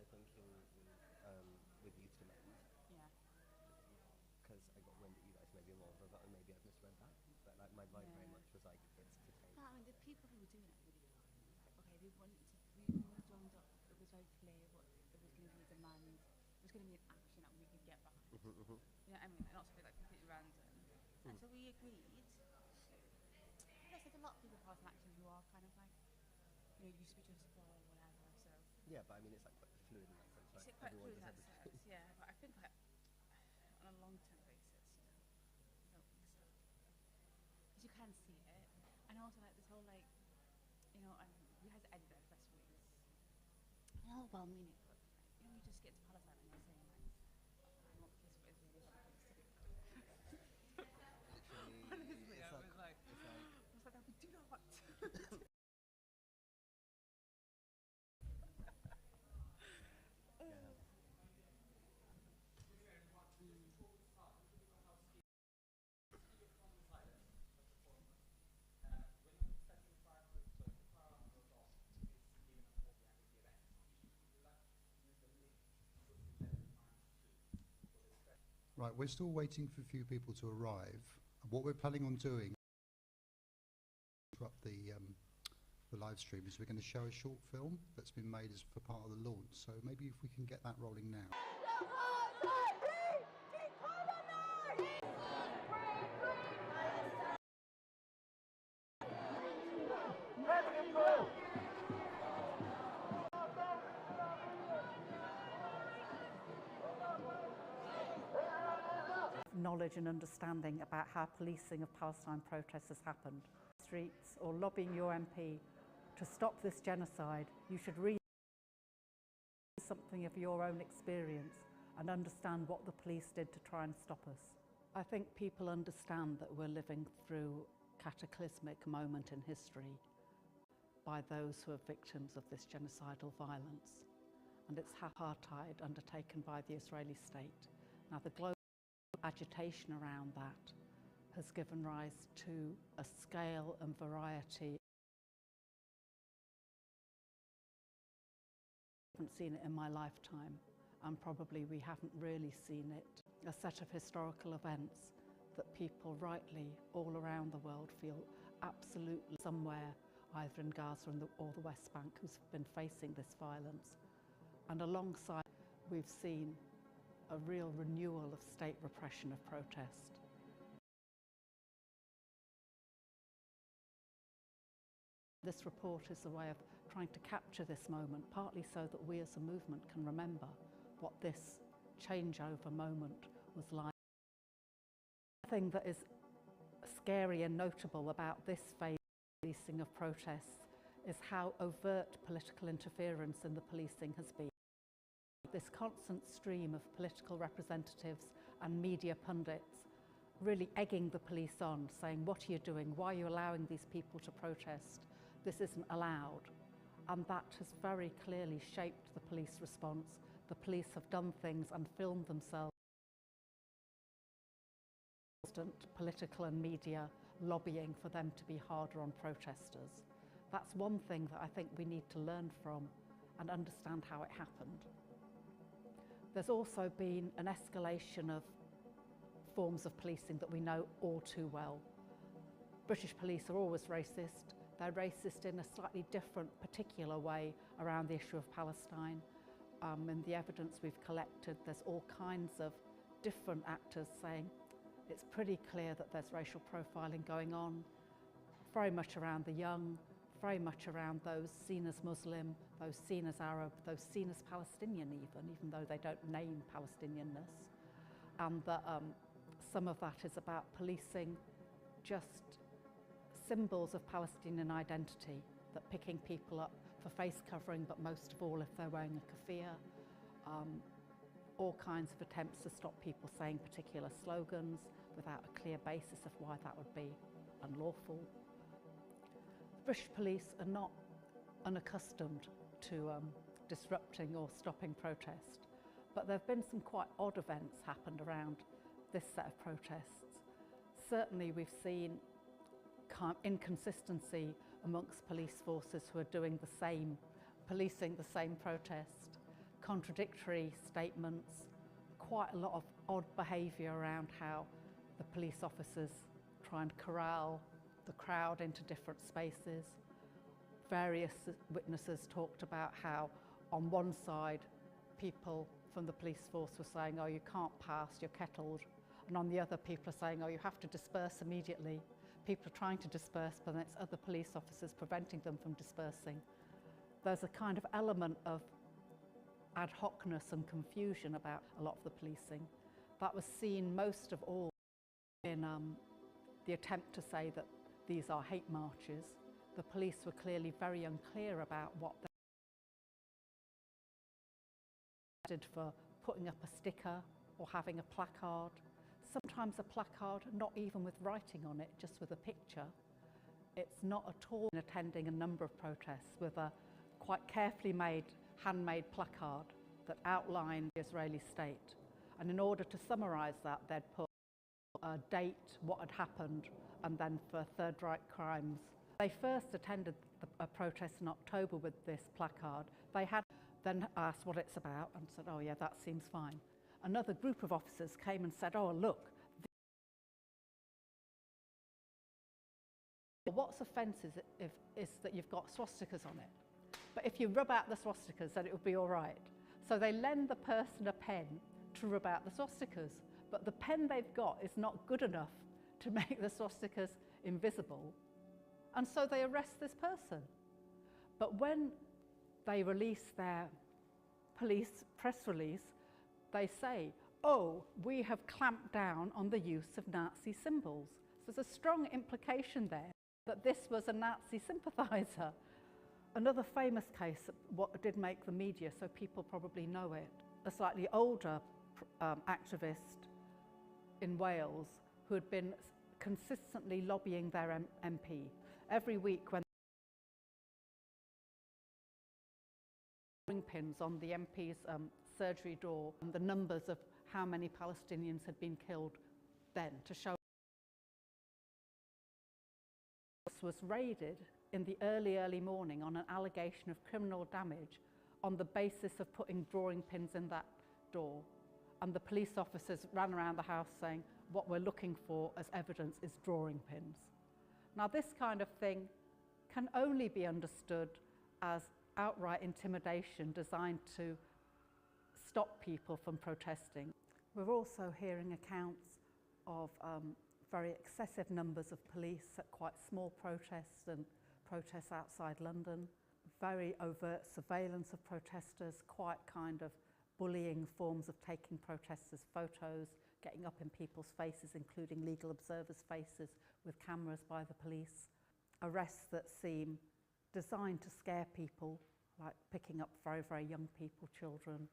I think, with Youth to Mend, Yeah. because I got wind that you guys may be involved with that, and maybe I've misread that. But like my vibe very Yeah. much was like it's to take. No, I mean, the people who were doing it were really good. Like, okay, we wanted to, we all joined up. It was very clear what it was going to be a demand. It was going to be an action that we could get behind. You know what I mean? And not to be like completely random. And so we agreed. Yes, there's a lot of people passing action who are kind of like, used to be justified or whatever. So Yeah, but I mean it's like quite fluid in that sense, right? it's quite Everyone fluid in does that everything. sense, yeah. But I think like on a long-term basis, I don't think so. Because you can see it, and also like this whole like, we had to edit that press release. And all well-meaning, but you just get to Palestine and they're saying like, I want peace for Israelis and Palestinians. Literally, Honestly, I was like, that we do not want. yeah. Right, we're still waiting for a few people to arrive. What we're planning on doing, interrupt the live stream, is we're going to show a short film that's been made as for part of the launch. So maybe if we can get that rolling now. Knowledge and understanding about how policing of Palestine protests has happened. Streets or lobbying your MP to stop this genocide, you should read something of your own experience and understand what the police did to try and stop us. I think people understand that we're living through a cataclysmic moment in history by those who are victims of this genocidal violence. And it's apartheid undertaken by the Israeli state. Now, the global agitation around that has given rise to a scale and variety. I haven't seen it in my lifetime, and probably we haven't really seen it. A set of historical events that people rightly all around the world feel absolutely somewhere, either in Gaza or the West Bank, who's been facing this violence. And alongside, we've seen a real renewal of state repression of protest. This report is a way of trying to capture this moment, partly so that we as a movement can remember what this changeover moment was like. The thing that is scary and notable about this phase of policing of protests is how overt political interference in the policing has been. This constant stream of political representatives and media pundits really egging the police on, saying, what are you doing? Why are you allowing these people to protest? This isn't allowed. And that has very clearly shaped the police response. The police have done things and filmed themselves. Constant political and media lobbying for them to be harder on protesters. That's one thing that I think we need to learn from and understand how it happened. There's also been an escalation of forms of policing that we know all too well. British police are always racist. They're racist in a slightly different, particular way around the issue of Palestine. In the evidence we've collected, there's all kinds of different actors saying it's pretty clear that there's racial profiling going on, very much around the young, very much around those seen as Muslim, those seen as Arab, those seen as Palestinian even though they don't name Palestinianness. And that some of that is about policing just symbols of Palestinian identity, that picking people up for face covering, but most of all if they're wearing a keffiyeh, all kinds of attempts to stop people saying particular slogans without a clear basis of why that would be unlawful. The British police are not unaccustomed to disrupting or stopping protest, but there have been some quite odd events happened around this set of protests. Certainly we've seen inconsistency amongst police forces who are doing the same, policing the same protest. contradictory statements, quite a lot of odd behaviour around how the police officers try and corral the crowd into different spaces. Various witnesses talked about how on one side people from the police force were saying, oh, you can't pass, you're kettled, and on the other people are saying, oh, you have to disperse immediately. People are trying to disperse, but then it's other police officers preventing them from dispersing. There's a kind of element of ad hocness and confusion about a lot of the policing. That was seen most of all in the attempt to say that these are hate marches. The police were clearly very unclear about what they did for putting up a sticker or having a placard. Sometimes a placard, not even with writing on it, just with a picture. It's not at all in attending a number of protests with a quite carefully made, handmade placard that outlined the Israeli state. And in order to summarise that, they'd put a date, what had happened, and then for Third Reich crimes. They first attended a protest in October with this placard. They had then asked what it's about and said, oh yeah, that seems fine. Another group of officers came and said, oh look, what's offensive is that you've got swastikas on it. But if you rub out the swastikas, then it would be all right. So they lend the person a pen to rub out the swastikas, but the pen they've got is not good enough to make the swastikas invisible. And so they arrest this person. But when they release their police press release, they say, oh, we have clamped down on the use of Nazi symbols. So there's a strong implication there that this was a Nazi sympathiser. Another famous case, what did make the media, so people probably know it, a slightly older activist in Wales who had been consistently lobbying their MP. Every week when pins on the MP's surgery door and the numbers of how many Palestinians had been killed then to show. This was raided in the early morning on an allegation of criminal damage on the basis of putting drawing pins in that door. And the police officers ran around the house saying, what we're looking for as evidence is drawing pins. Now this kind of thing can only be understood as outright intimidation designed to stop people from protesting. We're also hearing accounts of very excessive numbers of police at quite small protests and protests outside London, very overt surveillance of protesters, quite kind of bullying forms of taking protesters' photos, getting up in people's faces, including legal observers' faces, with cameras by the police. Arrests that seem designed to scare people, like picking up very, very young people, children,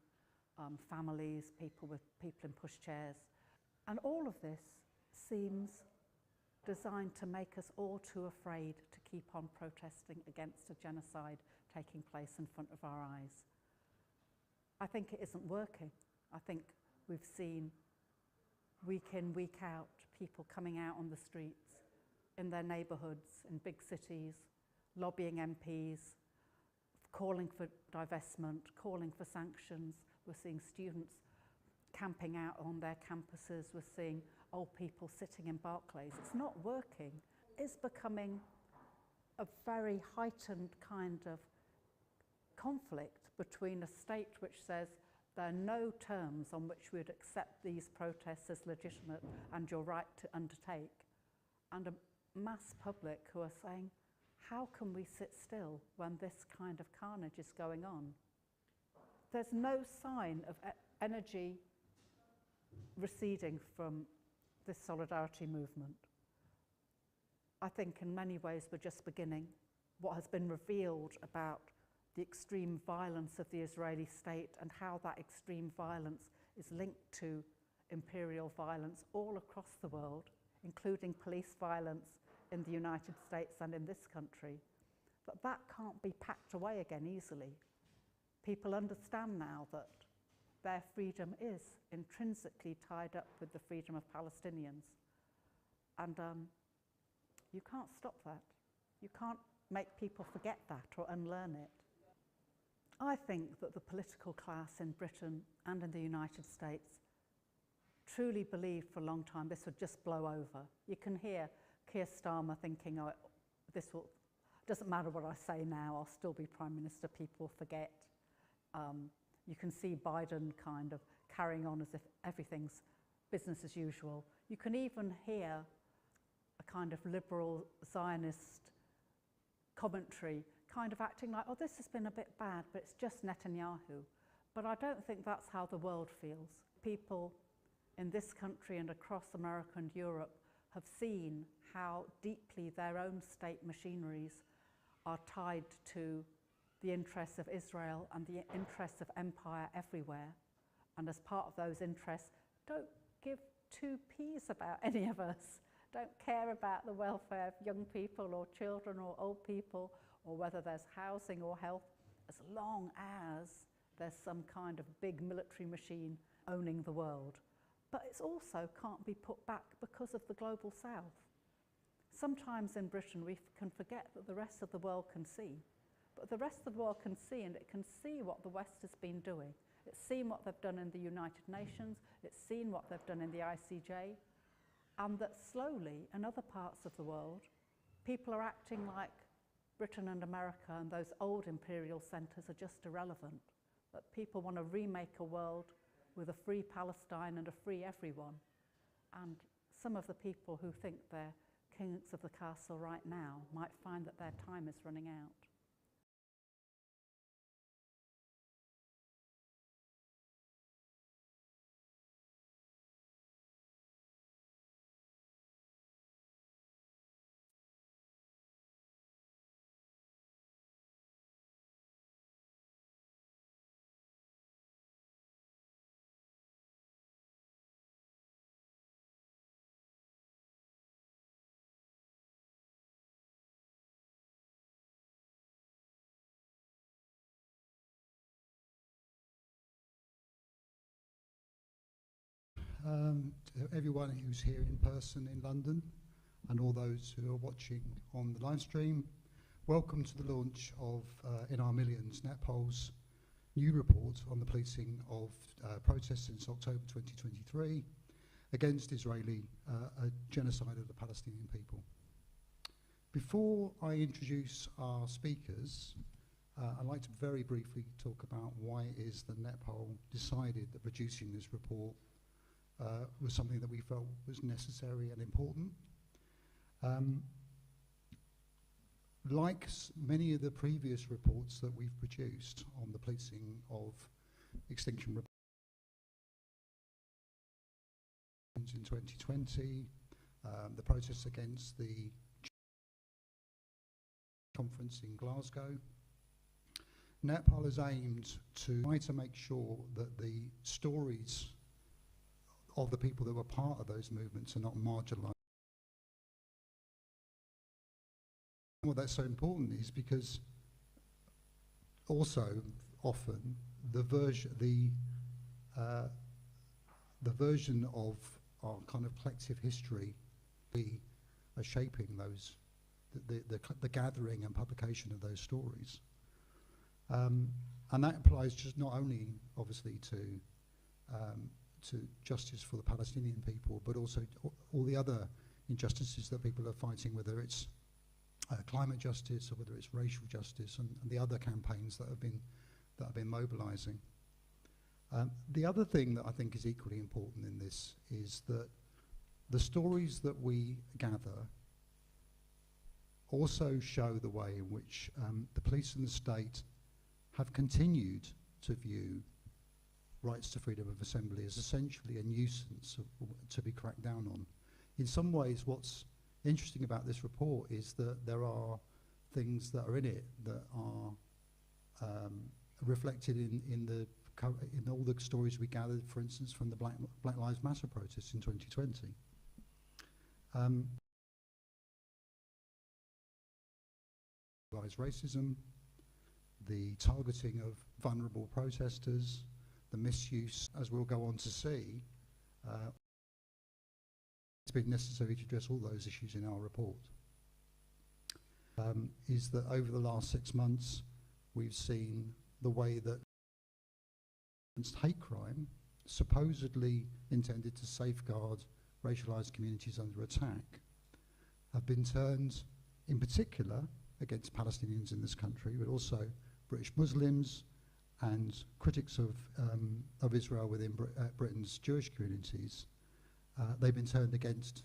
families, people in pushchairs. And all of this seems designed to make us all too afraid to keep on protesting against a genocide taking place in front of our eyes. I think it isn't working. I think we've seen week in, week out, people coming out on the streets in their neighbourhoods, in big cities, lobbying MPs, calling for divestment, calling for sanctions. We're seeing students camping out on their campuses. We're seeing old people sitting in Barclays. It's not working. It's becoming a very heightened kind of conflict between a state which says there are no terms on which we would accept these protests as legitimate and your right to undertake, and a mass public who are saying, how can we sit still when this kind of carnage is going on? There's no sign of energy receding from this solidarity movement. I think in many ways we're just beginning. What has been revealed about the extreme violence of the Israeli state and how that extreme violence is linked to imperial violence all across the world, including police violence in the United States and in this country, that can't be packed away again easily. People understand now that their freedom is intrinsically tied up with the freedom of Palestinians. And you can't stop that. You can't make people forget that or unlearn it. I think that the political class in Britain and in the United States truly believed for a long time this would just blow over. You can hear Keir Starmer thinking, oh, doesn't matter what I say now, I'll still be Prime Minister, people forget. You can see Biden kind of carrying on as if everything's business as usual. You can even hear a kind of liberal Zionist commentary kind of acting like, oh, this has been a bit bad, but it's just Netanyahu. But I don't think that's how the world feels. People in this country and across America and Europe have seen how deeply their own state machineries are tied to the interests of Israel and the interests of empire everywhere. And as part of those interests, don't give two peas about any of us. Don't care about the welfare of young people or children or old people, or whether there's housing or health, as long as there's some kind of big military machine owning the world. But it also can't be put back because of the global south. Sometimes in Britain we can forget that the rest of the world can see. But the rest of the world can see, and it can see what the West has been doing. It's seen what they've done in the United Nations, it's seen what they've done in the ICJ, and that slowly in other parts of the world, people are acting like Britain and America and those old imperial centres are just irrelevant. That people want to remake a world with a free Palestine and a free everyone. And some of the people who think they're kings of the castle right now might find that their time is running out. To everyone who's here in person in London and all those who are watching on the live stream, welcome to the launch of In Our Millions, NetPol's new report on the policing of protests since October 2023 against Israeli genocide of the Palestinian people. Before I introduce our speakers, I'd like to very briefly talk about why it is that NetPol decided that producing this report was something that we felt was necessary and important. Like many of the previous reports that we've produced on the policing of extinction in 2020, the protests against the conference in Glasgow, NetPol has aimed to try to make sure that the stories of the people that were part of those movements are not marginalised. Well, that's so important is because also often the version of our kind of collective history we are shaping those the gathering and publication of those stories, and that applies just not only obviously to justice for the Palestinian people, but also all the other injustices that people are fighting, whether it's climate justice or whether it's racial justice and the other campaigns that have been mobilising. The other thing that I think is equally important in this is that the stories that we gather also show the way in which the police and the state have continued to view rights to freedom of assembly as essentially a nuisance to be cracked down on. In some ways, what's interesting about this report is that there are things that are in it that are reflected in all the stories we gathered, for instance, from the Black Lives Matter protests in 2020. Racism, the targeting of vulnerable protesters, the misuse, as we'll go on to see, it's been necessary to address all those issues in our report, is that over the last 6 months we've seen the way that hate crime, supposedly intended to safeguard racialized communities under attack, have been turned in particular against Palestinians in this country, but also British Muslims and critics of Israel within Britain's Jewish communities. They've been turned against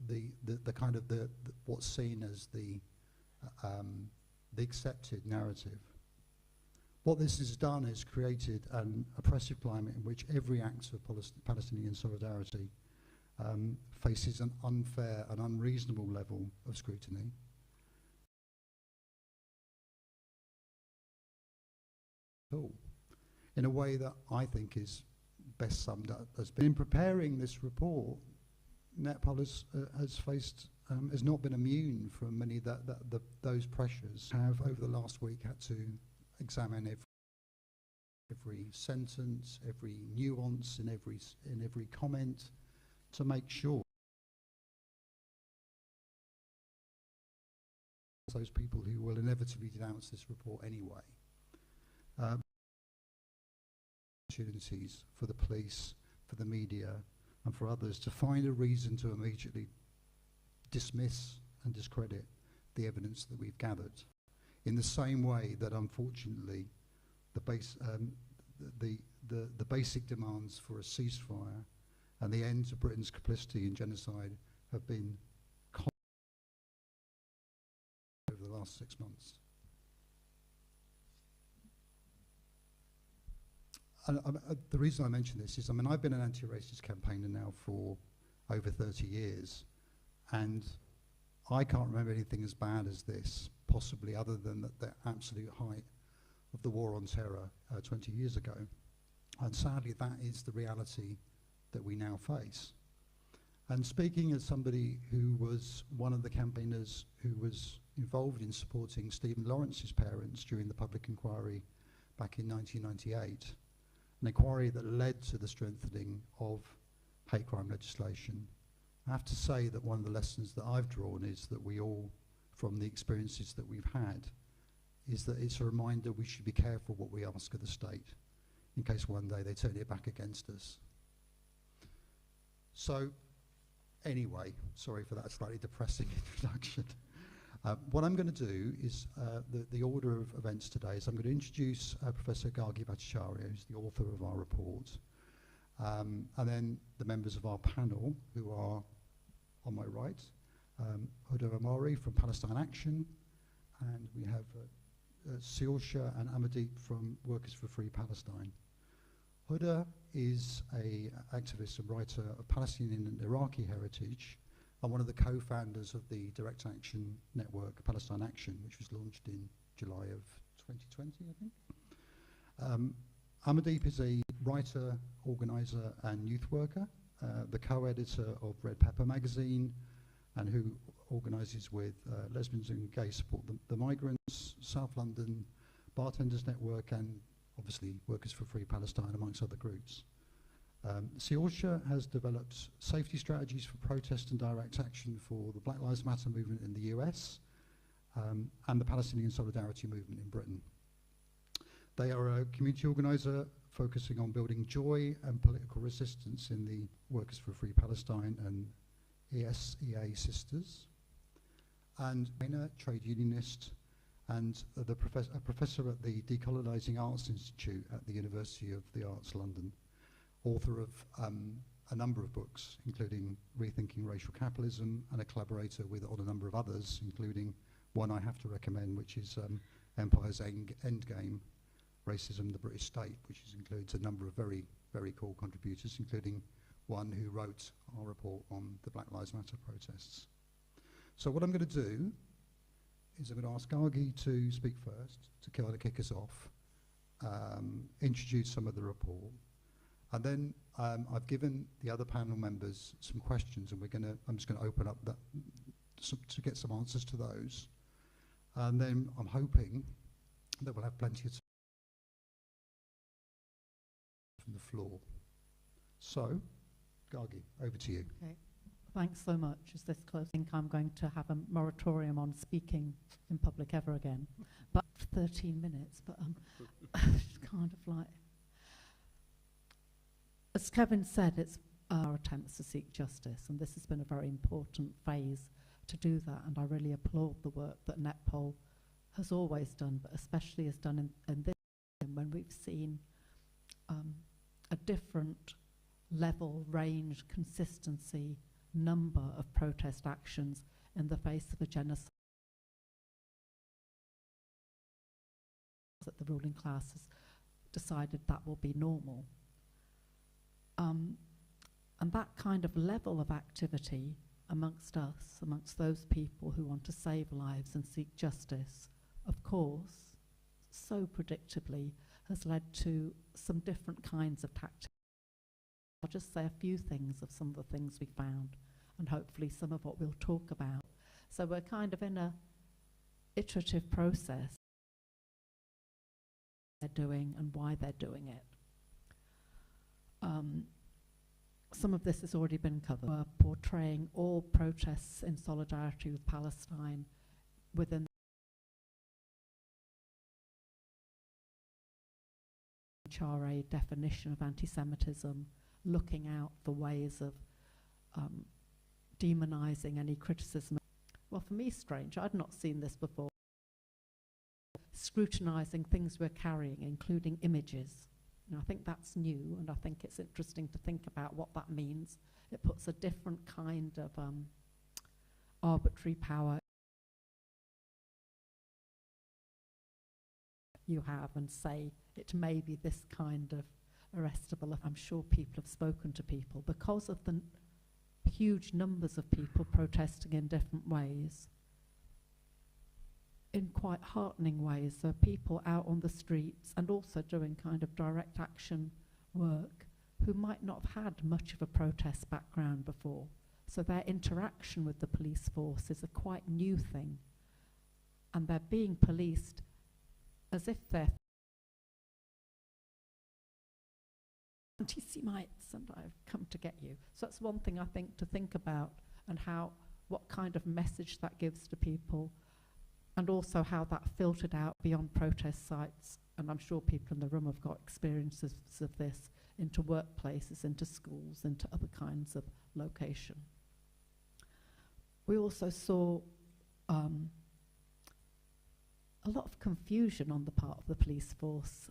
the kind of what's seen as the accepted narrative. What this has done is created an oppressive climate in which every act of Palestinian solidarity faces an unfair and unreasonable level of scrutiny. In a way that I think is best summed up as being, in preparing this report, Netpol has not been immune from many those pressures. Have over the last week had to examine every sentence, every nuance in every comment, to make sure those people who will inevitably denounce this report anyway. Opportunities for the police, for the media, and for others to find a reason to immediately dismiss and discredit the evidence that we've gathered. In the same way that, unfortunately, the basic demands for a ceasefire and the end to Britain's complicity in genocide have been over the last 6 months. The reason I mention this is, I've been an anti-racist campaigner now for over 30 years, and I can't remember anything as bad as this, possibly other than the absolute height of the war on terror 20 years ago. And sadly, that is the reality that we now face. And speaking as somebody who was one of the campaigners who was involved in supporting Stephen Lawrence's parents during the public inquiry back in 1998, an inquiry that led to the strengthening of hate crime legislation, I have to say that one of the lessons that I've drawn is that we all, from the experiences that we've had, is that it's a reminder we should be careful what we ask of the state, in case one day they turn it back against us. So, anyway, sorry for that slightly depressing introduction. What I'm going to do is, the order of events today is I'm going to introduce Professor Gargi Bhattacharya, who's the author of our report, and then the members of our panel, who are on my right, Huda Amari from Palestine Action, and we have Siosha and Amadip from Workers for Free Palestine. Huda is an activist and writer of Palestinian and Iraqi heritage, and one of the co-founders of the Direct Action Network, Palestine Action, which was launched in July of 2020, I think. Amadip is a writer, organizer, and youth worker, the co-editor of Red Pepper magazine, and who organizes with Lesbians and Gays Support the Migrants, South London Bartenders Network, and obviously Workers for Free Palestine, amongst other groups. Siosha has developed safety strategies for protest and direct action for the Black Lives Matter movement in the US and the Palestinian Solidarity movement in Britain. They are a community organizer focusing on building joy and political resistance in the Workers for Free Palestine and ESEA Sisters. And a trade unionist and a professor at the Decolonizing Arts Institute at the University of the Arts London, author of a number of books, including Rethinking Racial Capitalism, and a collaborator on a number of others, including one I have to recommend, which is Empire's Endgame, Racism, the British State, which includes a number of very, very cool contributors, including one who wrote our report on the Black Lives Matter protests. So what I'm going to do is I'm going to ask Gargi to speak first, to kind of kick us off, introduce some of the report, and then I've given the other panel members some questions, and I'm just going to open up that to get some answers to those, and then I'm hoping that we'll have plenty of time from the floor. So, Gargi, over to you. Okay. Thanks so much. Is this close? I think I'm going to have a moratorium on speaking in public ever again. But 13 minutes, but it's kind of like... As Kevin said, it's our attempts to seek justice, and this has been a very important phase to do that, and I really applaud the work that Netpol has always done, but especially has done in this time when we've seen a different level, range, consistency, number of protest actions in the face of a genocide that the ruling class has decided that will be normal. And that kind of level of activity amongst us, amongst those people who want to save lives and seek justice, of course, so predictably has led to some different kinds of tactics. I'll just say a few things of some of the things we found, and hopefully some of what we'll talk about. So we're kind of in a iterative process they're doing and why they're doing it. Some of this has already been covered. We're portraying all protests in solidarity with Palestine within the HRA definition of anti-Semitism, looking out for ways of demonizing any criticism. Well, for me, strange. I'd not seen this before. Scrutinizing things we're carrying, including images. And I think that's new, and I think it's interesting to think about what that means. It puts a different kind of arbitrary power you have and say it may be this kind of arrestable. I'm sure people have spoken to people because of the huge numbers of people protesting in different ways, in quite heartening ways. There are people out on the streets and also doing kind of direct action work who might not have had much of a protest background before. So their interaction with the police force is a quite new thing. And they're being policed as if they're anti-Semites and I've come to get you. So that's one thing I think to think about, and how, what kind of message that gives to people, and also how that filtered out beyond protest sites. And I'm sure people in the room have got experiences of this into workplaces, into schools, into other kinds of location. We also saw a lot of confusion on the part of the police force.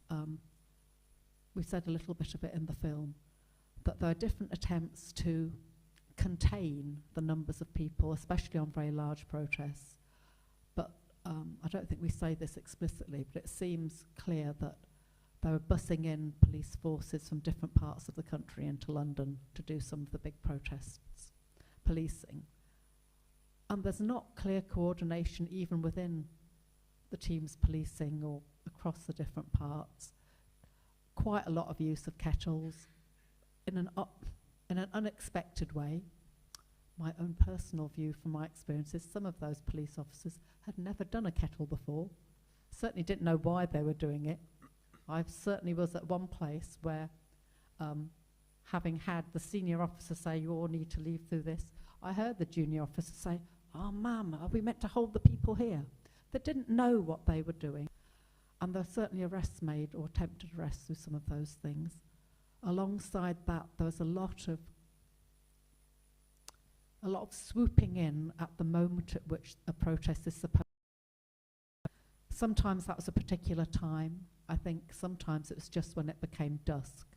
We said a little bit of it in the film, that there are different attempts to contain the numbers of people, especially on very large protests. But I don't think we say this explicitly, but it seems clear that they were bussing in police forces from different parts of the country into London to do some of the big protests, policing. And there's not clear coordination even within the teams policing or across the different parts. Quite a lot of use of kettles in an unexpected way. My own personal view from my experiences, some of those police officers had never done a kettle before, certainly didn't know why they were doing it. I certainly was at one place where, having had the senior officer say, you all need to leave through this, I heard the junior officer say, oh, ma'am, are we meant to hold the people here? They didn't know what they were doing. And there were certainly arrests made, or attempted arrests through some of those things. Alongside that, there was a lot of swooping in at the moment at which a protest is supposed. Sometimes that was a particular time. I think sometimes it was just when it became dusk.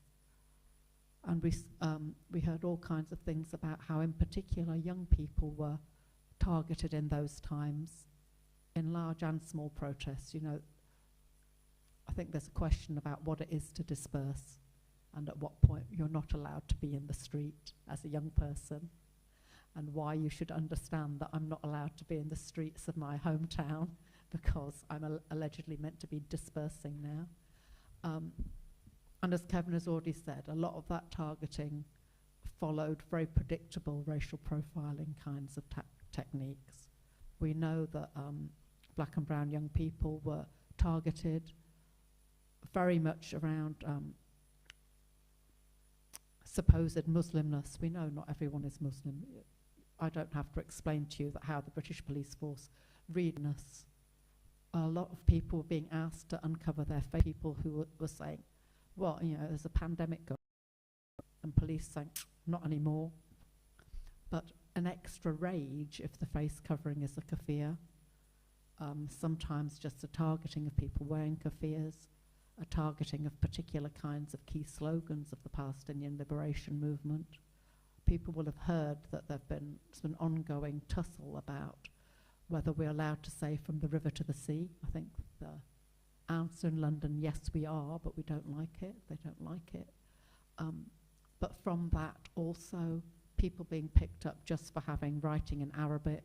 And we heard all kinds of things about how, in particular, young people were targeted in those times, in large and small protests. You know, I think there's a question about what it is to disperse, and at what point you're not allowed to be in the street as a young person, and why you should understand that I'm not allowed to be in the streets of my hometown because I'm allegedly meant to be dispersing now. And as Kevin has already said, a lot of that targeting followed very predictable racial profiling kinds of techniques. We know that black and brown young people were targeted very much around supposed Muslimness. We know not everyone is Muslim. I don't have to explain to you that how the British police force read us. A lot of people were being asked to uncover their face. People who were saying, well, you know, there's a pandemic going on, and police saying, not anymore. But an extra rage if the face covering is a keffiyeh. Sometimes just a targeting of people wearing keffiyehs, a targeting of particular kinds of key slogans of the Palestinian liberation movement. People will have heard that there's been an ongoing tussle about whether we're allowed to say from the river to the sea. I think the answer in London, yes we are, but we don't like it, they don't like it. But from that also, people being picked up just for having writing in Arabic,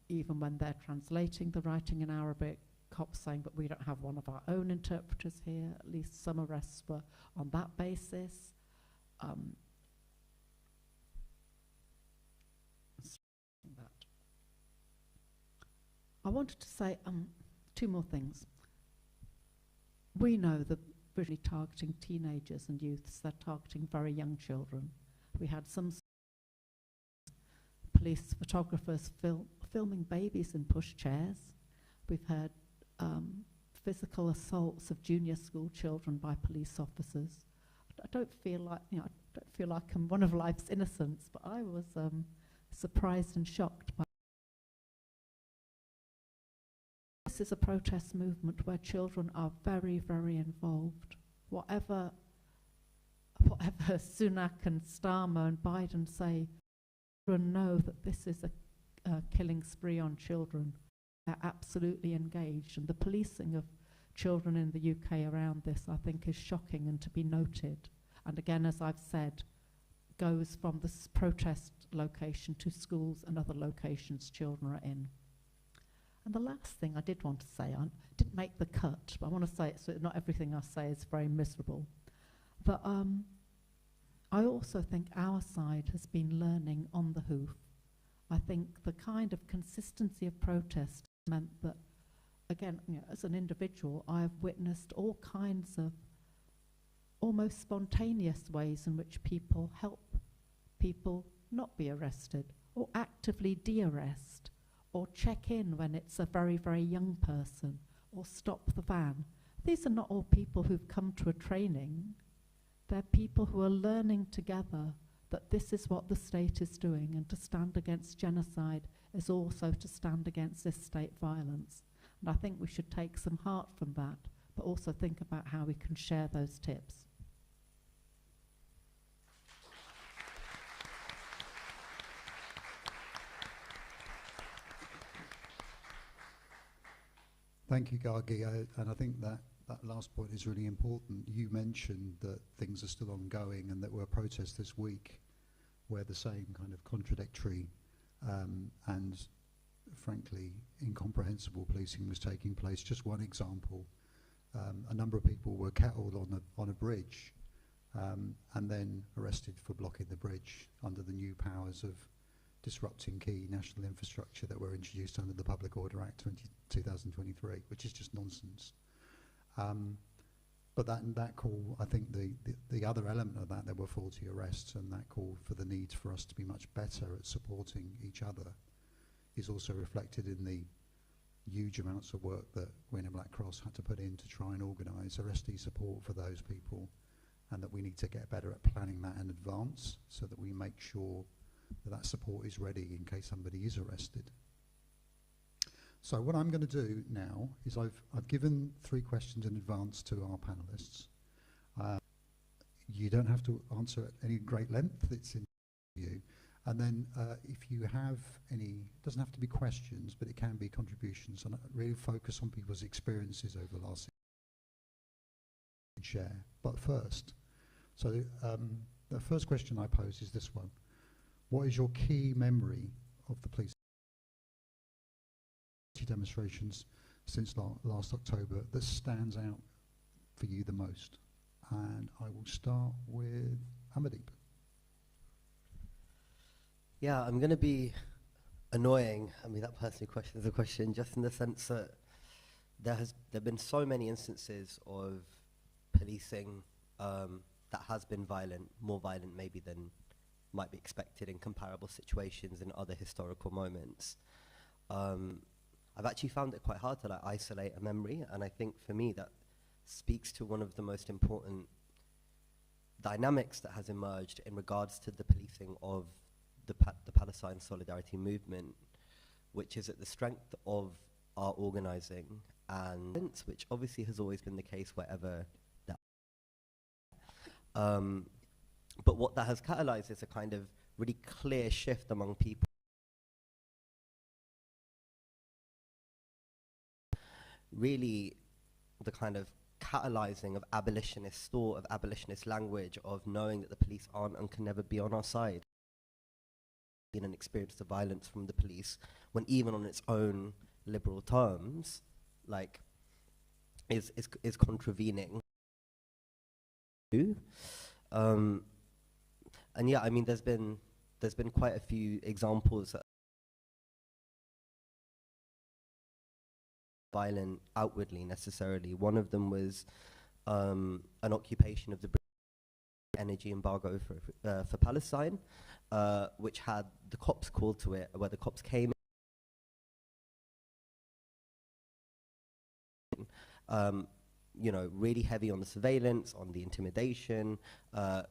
even when they're translating the writing in Arabic, cops saying, but we don't have one of our own interpreters here. At least some arrests were on that basis. I wanted to say two more things. We know that British targeting teenagers and youths, they're targeting very young children. We had some police photographers filming babies in pushchairs. We've heard physical assaults of junior school children by police officers. I don't feel like, you know, I don't feel like I'm one of life's innocents, but I was surprised and shocked by. This is a protest movement where children are very, very involved. Whatever Sunak and Starmer and Biden say, children know that this is a killing spree on children. They're absolutely engaged, and the policing of children in the UK around this, I think, is shocking and to be noted. And again, as I've said, goes from this protest location to schools and other locations children are in. And the last thing I did want to say, I didn't make the cut, but I want to say it so not everything I say is very miserable. But I also think our side has been learning on the hoof. I think the kind of consistency of protest meant that, again, you know, as an individual, I have witnessed all kinds of almost spontaneous ways in which people help people not be arrested, or actively de-arrest, or check in when it's a very, very young person, or stop the van. These are not all people who've come to a training. They're people who are learning together that this is what the state is doing, and to stand against genocide is also to stand against this state violence. And I think we should take some heart from that, but also think about how we can share those tips. Thank you, Gargi. And I think that last point is really important. You mentioned that things are still ongoing and that there were protests this week where the same kind of contradictory and frankly incomprehensible policing was taking place. Just one example, a number of people were kettled on a bridge and then arrested for blocking the bridge under the new powers of disrupting key national infrastructure that were introduced under the Public Order Act 2023, which is just nonsense. But that call, I think the other element of that, there were 40 arrests, and that call for the need for us to be much better at supporting each other is also reflected in the huge amounts of work that we in Black Cross had to put in to try and organise arrestee support for those people, and that we need to get better at planning that in advance so that we make sure that support is ready in case somebody is arrested. So what I'm going to do now is I've given 3 questions in advance to our panellists. You don't have to answer at any great length, it's in you. And then if you have any, it doesn't have to be questions, but it can be contributions, and I really focus on people's experiences over the last share. But first, so the first question I pose is this one. What is your key memory of the police demonstrations since last October that stands out for you the most? And I will start with Amardeep. Yeah, I'm going to be annoying. I mean, that personally questions the question just in the sense that there have been so many instances of policing that has been violent, more violent maybe than might be expected in comparable situations in other historical moments. I've actually found it quite hard to like isolate a memory, and I think for me that speaks to one of the most important dynamics that has emerged in regards to the policing of the Palestine Solidarity movement, which is that the strength of our organizing, and which obviously has always been the case wherever that. But what that has catalyzed is a kind of really clear shift among people. Really, the kind of catalyzing of abolitionist thought, of abolitionist language, of knowing that the police aren't and can never be on our side. In an experience of violence from the police, when even on its own liberal terms, like, is contravening. And yeah, I mean, there's been quite a few examples violent outwardly necessarily. One of them was an occupation of the energy embargo for Palestine, which had the cops called to it, where the cops came in, you know, really heavy on the surveillance, on the intimidation,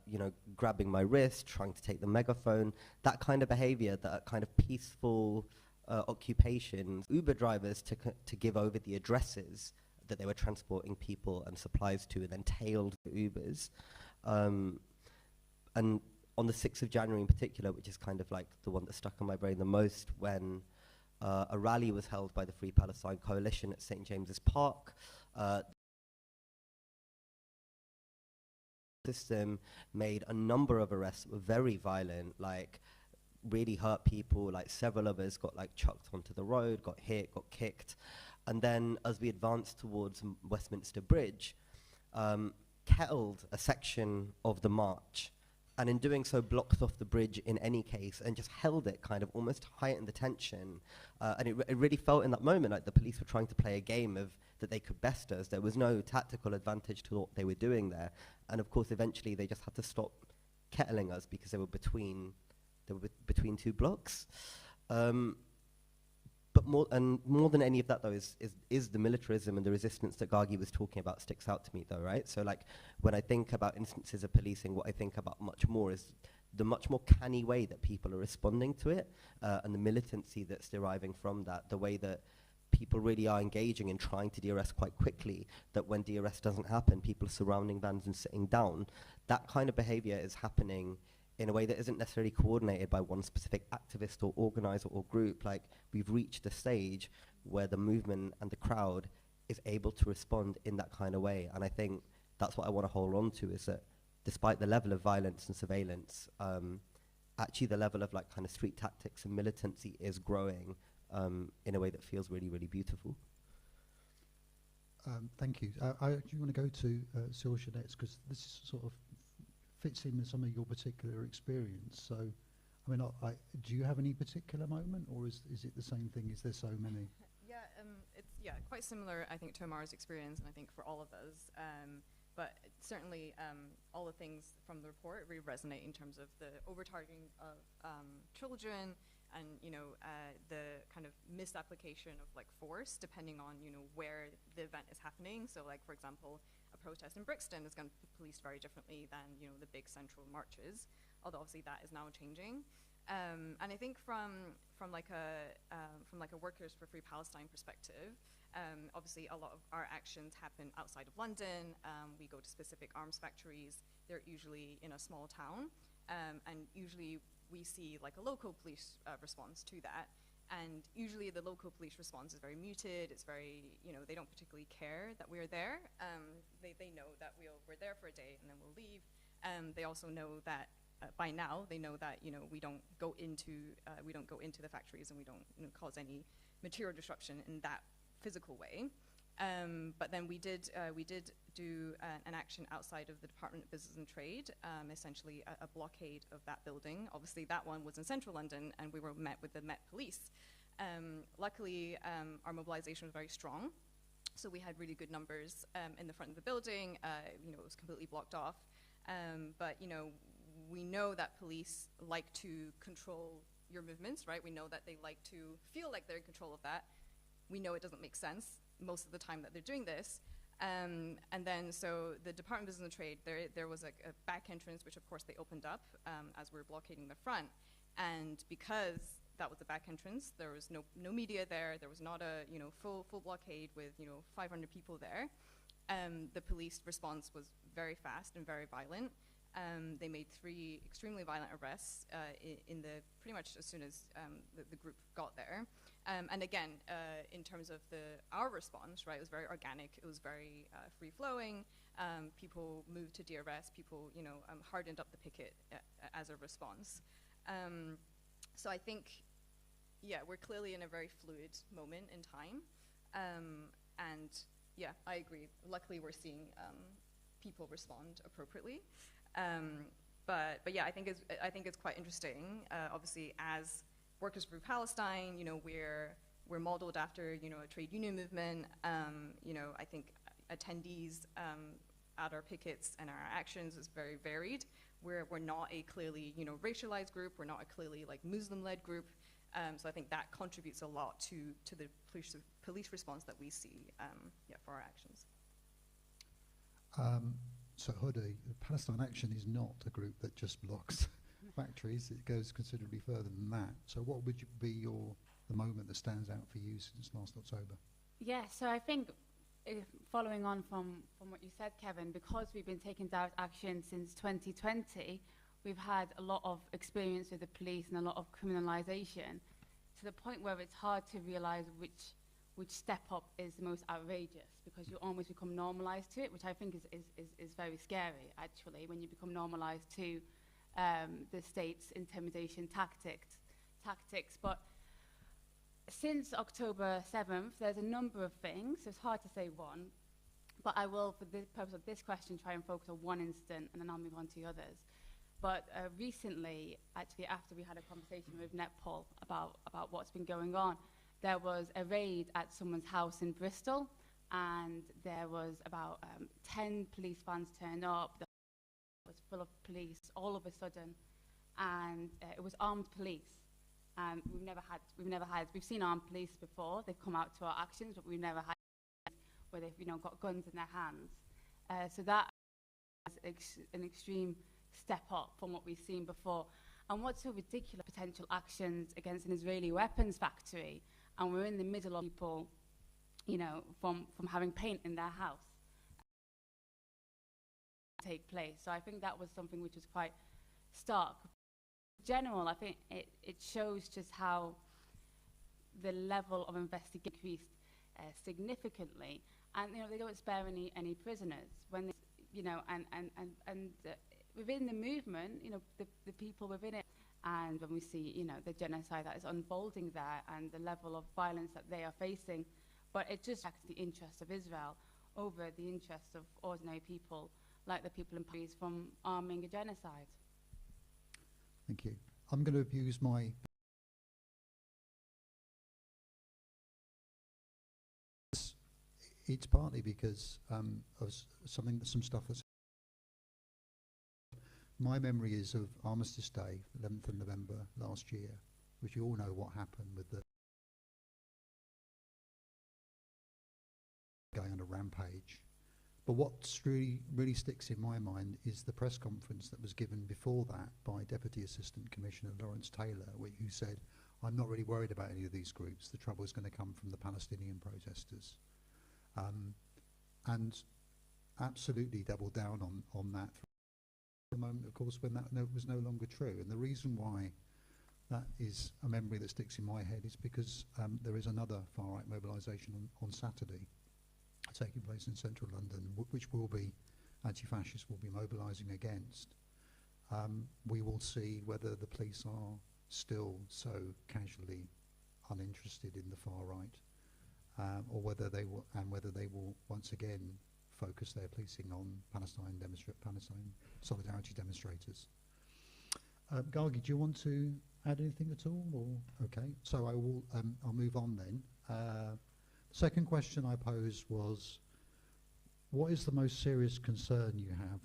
you know, grabbing my wrist, trying to take the megaphone, that kind of behavior, that kind of peaceful occupations, Uber drivers to give over the addresses that they were transporting people and supplies to, and then tailed the Ubers. And on the 6th of January in particular, which is kind of like the one that stuck in my brain the most, when a rally was held by the Free Palestine Coalition at St. James's Park, system made a number of arrests that were very violent, like really hurt people, like several of us got like chucked onto the road, got hit, got kicked. And then as we advanced towards Westminster Bridge, kettled a section of the march, and in doing so blocked off the bridge in any case, and just held it, kind of almost heightened the tension. And it really felt in that moment like the police were trying to play a game of that they could best us. There was no tactical advantage to what they were doing there. And of course, eventually they just had to stop kettling us because they were between two blocks. But more than any of that, though, is the militarism and the resistance that Gagi was talking about sticks out to me, though, right? So, like, when I think about instances of policing, what I think about much more is the much more canny way that people are responding to it, and the militancy that's deriving from that, the way that people really are engaging in trying to de-arrest quite quickly, that when de-arrest doesn't happen, people are surrounding vans and sitting down. That kind of behavior is happening in a way that isn't necessarily coordinated by one specific activist or organizer or group. Like, we've reached a stage where the movement and the crowd is able to respond in that kind of way. And I think that's what I want to hold on to, is that despite the level of violence and surveillance, actually the level of like kind of street tactics and militancy is growing in a way that feels really, really beautiful. Thank you. I actually want to go to Cyril Jeanette's, because this sort of fits in with some of your particular experience. So, I mean, do you have any particular moment, or is it the same thing? Is there so many? It's quite similar, I think, to Amar's experience, and I think for all of us. But certainly, all the things from the report really resonate in terms of the over-targeting of children, and the kind of misapplication of like force depending on where the event is happening. So, like, for example, a protest in Brixton is going to be policed very differently than the big central marches, although obviously that is now changing. And I think from like a Workers for Free Palestine perspective, obviously a lot of our actions happen outside of London. We go to specific arms factories. They're usually in a small town, and usually we see like a local police response to that. And usually the local police response is very muted. It's very, they don't particularly care that we're there. They know that we're there for a day and then we'll leave. They also know that by now they know that we don't go into the factories, and we don't cause any material disruption in that physical way. But then we did do an action outside of the Department of Business and Trade, essentially a blockade of that building. Obviously that one was in central London, and we were met with the Met Police. Luckily, our mobilization was very strong, so we had really good numbers in the front of the building. It was completely blocked off. But we know that police like to control your movements, right? We know that they like to feel like they're in control of that. We know it doesn't make sense most of the time that they're doing this. And then, so the Department of Business and Trade, there was a back entrance, which of course they opened up as we were blockading the front. And because that was the back entrance, there was no media there. There was not a full blockade with 500 people there. The police response was very fast and very violent. They made 3 extremely violent arrests in the pretty much as soon as the group got there. And again, in terms of our response, right, it was very organic. It was very free-flowing. People moved to DRS. People, hardened up the picket as a response. So I think, yeah, we're clearly in a very fluid moment in time. And yeah, I agree. Luckily, we're seeing people respond appropriately. But yeah, I think it's quite interesting. Obviously, as Workers for Palestine, we're modeled after a trade union movement. I think attendees at our pickets and our actions is very varied. We're not a clearly racialized group. We're not a clearly Muslim-led group. So I think that contributes a lot to the police response that we see for our actions. So Huda, Palestine Action is not a group that just blocks factories. It goes considerably further than that. So what would be the moment that stands out for you since last October? Yeah, so I think following on from what you said, Kevin, because we've been taking direct action since 2020, we've had a lot of experience with the police and a lot of criminalization to the point where it's hard to realize which step up is the most outrageous, because you almost become normalized to it, which I think is very scary, actually, when you become normalized to the state's intimidation tactics. But since October 7th, there's a number of things. It's hard to say one, but I will, for the purpose of this question, try and focus on one incident, and then I'll move on to others. But recently, actually, after we had a conversation with Netpol about what's been going on, there was a raid at someone's house in Bristol, and there was about 10 police vans turned up. The was full of police all of a sudden, and it was armed police. We've seen armed police before. They've come out to our actions, but we've never had where they've got guns in their hands. So that is an extreme step up from what we've seen before. And what's so ridiculous, potential actions against an Israeli weapons factory, and we're in the middle of people, from having paint in their house take place. So I think that was something which was quite stark. In general, I think it shows just how the level of investigation increased significantly, and they don't spare any prisoners when they, and within the movement, the people within it, and when we see the genocide that is unfolding there and the level of violence that they are facing, but it just affects the interests of Israel over the interests of ordinary people like the people in Paris from arming a genocide. Thank you. I'm going to abuse my it's partly because of some stuff that's my memory is of Armistice Day, 11th of November last year, which you all know what happened with the going on a rampage. But what really sticks in my mind is the press conference that was given before that by Deputy Assistant Commissioner Lawrence Taylor, who said, "I'm not really worried about any of these groups. The trouble is going to come from the Palestinian protesters." And absolutely doubled down on that for the moment, of course, when that was no longer true. And the reason why that is a memory that sticks in my head is because there is another far-right mobilisation on Saturday taking place in central London, which will be anti-fascists will be mobilising against. We will see whether the police are still so casually uninterested in the far right, or whether they will once again focus their policing on Palestine solidarity demonstrators. Gargi, do you want to add anything at all? Or okay, so I will. I'll move on then. Second question I posed was, what is the most serious concern you have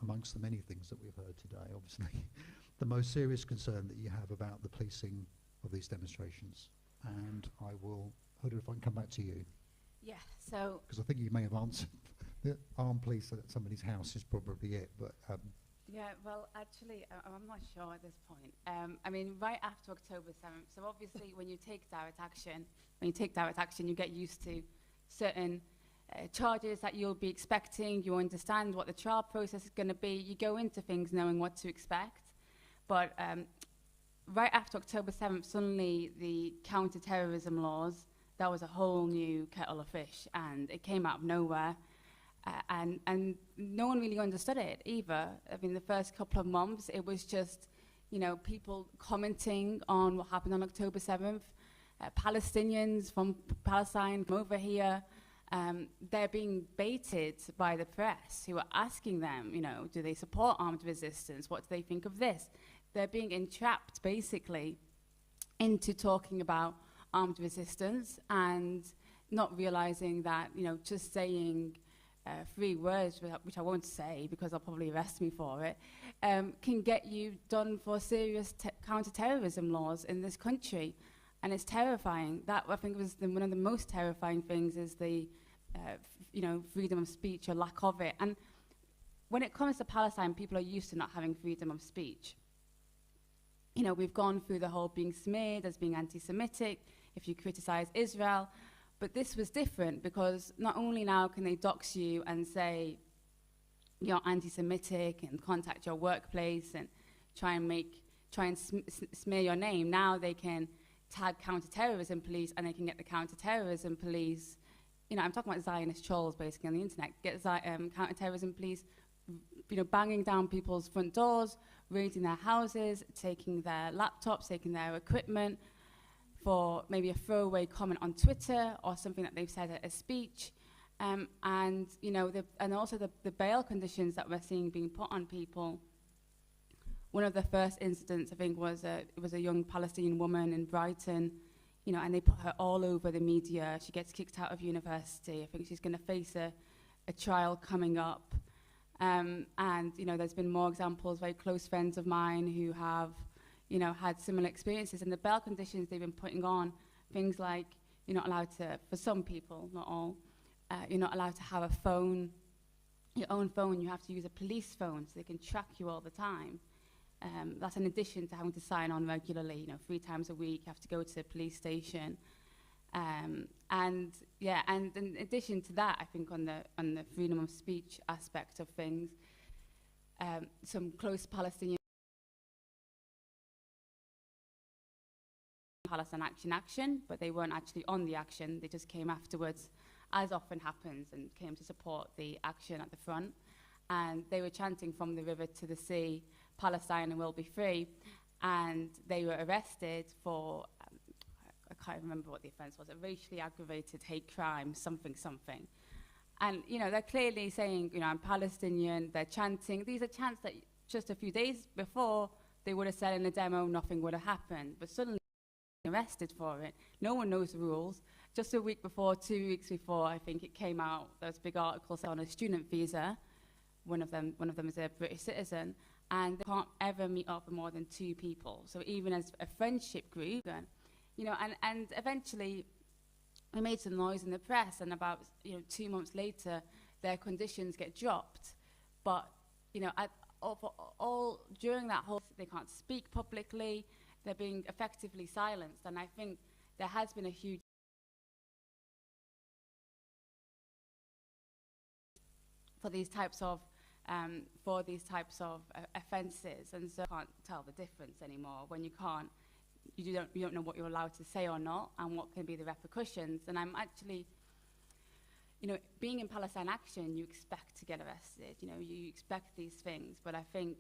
amongst the many things that we've heard today, obviously, the most serious concern that you have about the policing of these demonstrations. And I will, Huda, if I can come back to you, Yeah, so because I think you may have answered the armed police at somebody's house is probably it, but yeah, well, actually, I'm not sure at this point. I mean, right after October 7th, so obviously when you take direct action, you get used to certain charges that you'll be expecting. You understand what the trial process is going to be. You go into things knowing what to expect. But right after October 7th, suddenly the counter-terrorism laws, that was a whole new kettle of fish, and it came out of nowhere. And no one really understood it either. I mean, the first couple of months, it was just, you know, people commenting on what happened on October 7th. Palestinians from Palestine come over here. They're being baited by the press who are asking them, you know, do they support armed resistance? What do they think of this? They're being entrapped, basically, into talking about armed resistance and not realizing that, you know, just saying 3 words, which I won't say because they'll probably arrest me for it, can get you done for serious counter-terrorism laws in this country. And it's terrifying. That, I think, was one of the most terrifying things is the, you know, freedom of speech or lack of it. And when it comes to Palestine, people are used to not having freedom of speech. You know, we've gone through the whole being smeared as being anti-Semitic if you criticize Israel. But this was different because not only now can they dox you and say you're anti-Semitic and contact your workplace and try and smear your name, now they can tag counter-terrorism police and they can get the counter-terrorism police, you know, I'm talking about Zionist trolls basically on the internet, get counter-terrorism police, you know, banging down people's front doors, raiding their houses, taking their laptops, taking their equipment, for maybe a throwaway comment on Twitter or something that they've said at a speech. And, you know, and also the bail conditions that we're seeing being put on people. One of the first incidents, I think, was it was a young Palestinian woman in Brighton, you know, and they put her all over the media. She gets kicked out of university. I think she's going to face a trial coming up. And, you know, there's been more examples, very close friends of mine who have, you know, had similar experiences. And the bail conditions they've been putting on, things like you're not allowed to, for some people, not all, you're not allowed to have a phone, your own phone. You have to use a police phone so they can track you all the time. That's in addition to having to sign on regularly, you know, 3 times a week. You have to go to the police station. And yeah, and in addition to that, I think on the freedom of speech aspect of things, some close Palestinian Palestine action, but they weren't actually on the action. They just came afterwards, as often happens, and came to support the action at the front. And they were chanting from the river to the sea, Palestine will be free. And they were arrested for, I can't remember what the offence was, a racially aggravated hate crime, something. And, you know, they're clearly saying, you know, I'm Palestinian, they're chanting. These are chants that just a few days before they would have said in a demo, nothing would have happened. But suddenly, arrested for it. No one knows the rules. Just a week before, 2 weeks before, I think it came out, there was big articles on a student visa. One of them is a British citizen, and they can't ever meet up with more than 2 people. So even as a friendship group, you know, and eventually we made some noise in the press, and about, you know, 2 months later, their conditions get dropped. But, you know, all during that whole, they can't speak publicly. They're being effectively silenced, and I think there has been a huge for these types of offences, and so you can't tell the difference anymore when you don't know what you're allowed to say or not, and what can be the repercussions. And I'm actually, you know, being in Palestine Action, you expect to get arrested. You know, you expect these things, but I think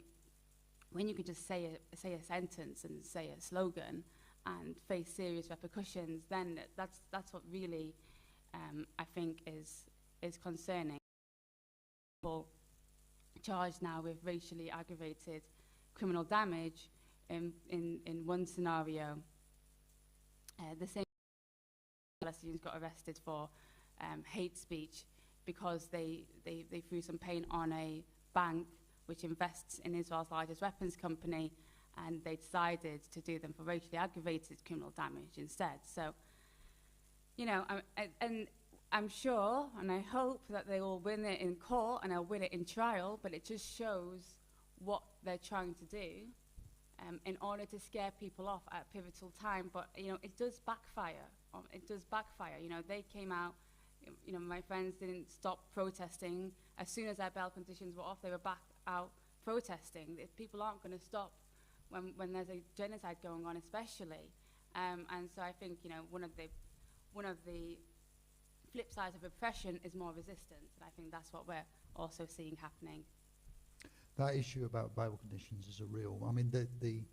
when you can just say a sentence and say a slogan and face serious repercussions, then that's what really I think is concerning. People charged now with racially aggravated criminal damage in one scenario. The same Palestinians got arrested for hate speech because they threw some paint on a bank which invests in Israel's largest weapons company, and they decided to do them for racially aggravated criminal damage instead. So, you know, and I'm sure and I hope that they will win it in court and they'll win it in trial, but it just shows what they're trying to do in order to scare people off at a pivotal time. But, you know, it does backfire. It does backfire. You know, they came out, you know, my friends didn't stop protesting. As soon as their bail conditions were off, they were back out protesting. If people aren't going to stop when there's a genocide going on, especially. And so I think, you know, one of the flip sides of oppression is more resistance, and I think that's what we're also seeing happening. That issue about bail conditions is a real. I mean, the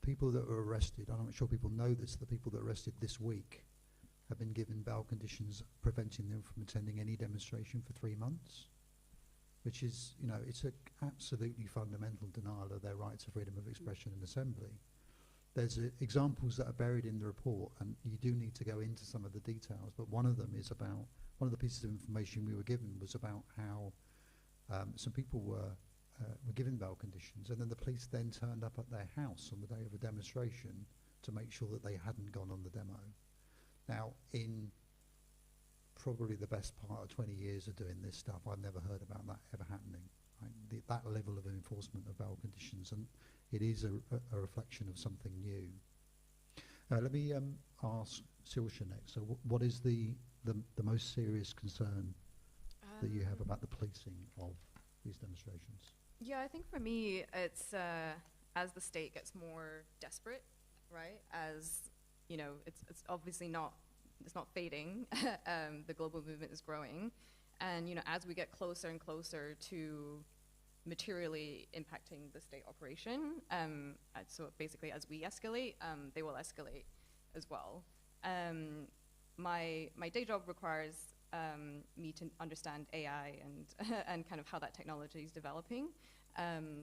people that were arrested, I'm not sure people know this, the people that were arrested this week have been given bail conditions preventing them from attending any demonstration for 3 months, which is, you know, it's an absolutely fundamental denial of their right to freedom of expression and assembly. There's examples that are buried in the report, and you do need to go into some of the details, but one of them is about, one of the pieces of information we were given was about how some people were given bail conditions, and then the police then turned up at their house on the day of a demonstration to make sure that they hadn't gone on the demo. Now, in probably the best part of 20 years of doing this stuff, I've never heard about that ever happening. Right? That level of enforcement of bail conditions, and it is a reflection of something new. Let me ask Silsha next. So what is the most serious concern that you have about the policing of these demonstrations? Yeah, I think for me, it's as the state gets more desperate, right? As you know, it's obviously not fading. The global movement is growing, and you know, as we get closer and closer to materially impacting the state operation, so basically, as we escalate, they will escalate as well. My day job requires me to understand AI and kind of how that technology is developing.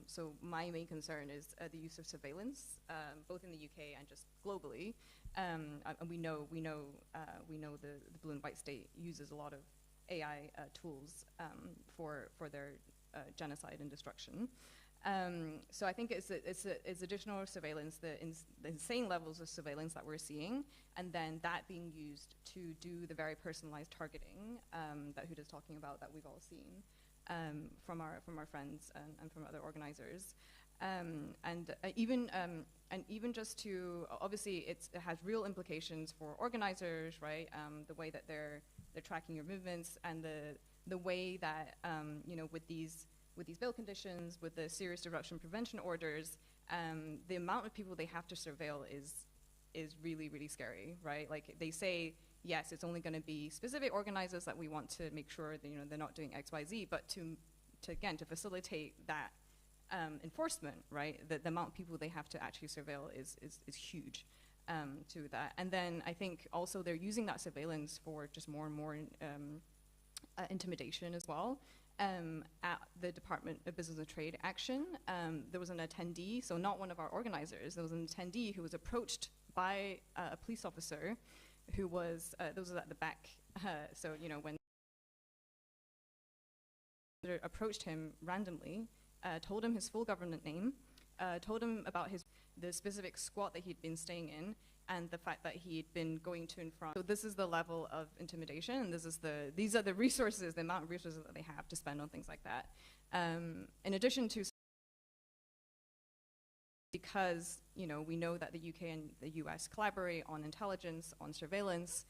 So my main concern is the use of surveillance, both in the UK and just globally. And we know the blue and white state uses a lot of AI tools for their genocide and destruction. So I think it's additional surveillance, the insane levels of surveillance that we're seeing, and then that being used to do the very personalized targeting that Huda's talking about, that we've all seen from our friends and from other organizers, and even just to, obviously it has real implications for organizers, right? The way that they're tracking your movements, and the way that you know, with these bail conditions, with the serious disruption prevention orders, the amount of people they have to surveil is really, really scary, right? Like they say, yes, it's only going to be specific organizers that we want to make sure that, you know, they're not doing X, Y, Z, but to facilitate that enforcement, right? The amount of people they have to actually surveil is huge to that. And then I think also they're using that surveillance for just more and more intimidation as well. At the Department of Business and Trade Action, there was an attendee, so not one of our organizers, there was an attendee who was approached by a police officer who was, those are at the back, so, you know, when they approached him randomly, told him his full government name, told him about the specific squat that he'd been staying in, and the fact that he'd been going to and from. So this is the level of intimidation, and these are the resources, the amount of resources that they have to spend on things like that. In addition to, because, you know, we know that the UK and the US collaborate on intelligence, on surveillance,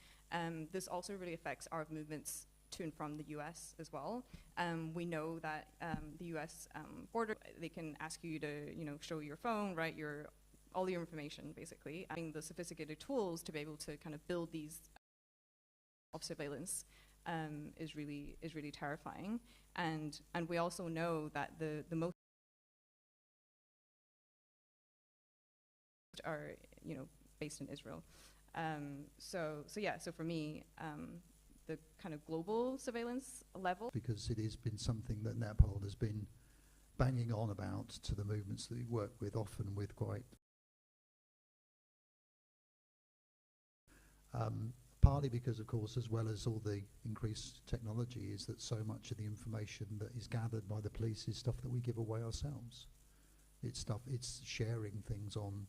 this also really affects our movements to and from the US as well. We know that the US border, they can ask you to, you know, show your phone, right, all your information, basically. Having the sophisticated tools to be able to kind of build these of surveillance is really terrifying. And we also know that the most are, you know, based in Israel. So for me, the kind of global surveillance level, because it has been something that Netpol has been banging on about to the movements that we work with, often with quite partly because, of course, as well as all the increased technology, is that so much of the information that is gathered by the police is stuff that we give away ourselves. It's sharing things on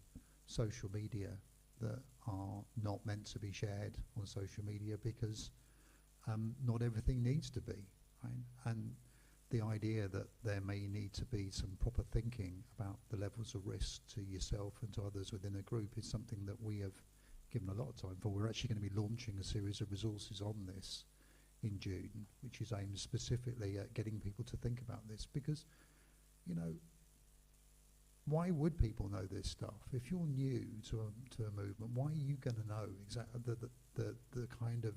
social media that are not meant to be shared on social media because not everything needs to be, right? And the idea that there may need to be some proper thinking about the levels of risk to yourself and to others within a group is something that we have given a lot of time for. We're actually going to be launching a series of resources on this in June, which is aimed specifically at getting people to think about this, because, you know, why would people know this stuff? If you're new to a movement, why are you going to know exactly the kind of,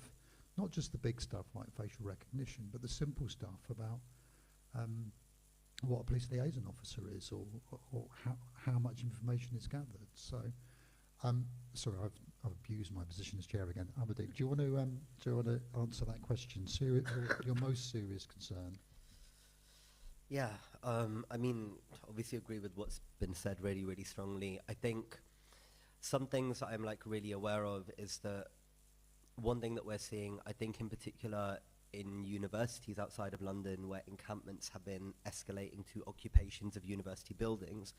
not just the big stuff like facial recognition, but the simple stuff about what a police liaison officer is, or how much information is gathered. So, sorry, I've abused my position as chair again. Amadou, do you want to answer that question? Your most serious concern. Yeah, I mean, obviously agree with what's been said really, really strongly. I think some things that I'm like really aware of is that one thing that we're seeing, I think in particular in universities outside of London where encampments have been escalating to occupations of university buildings,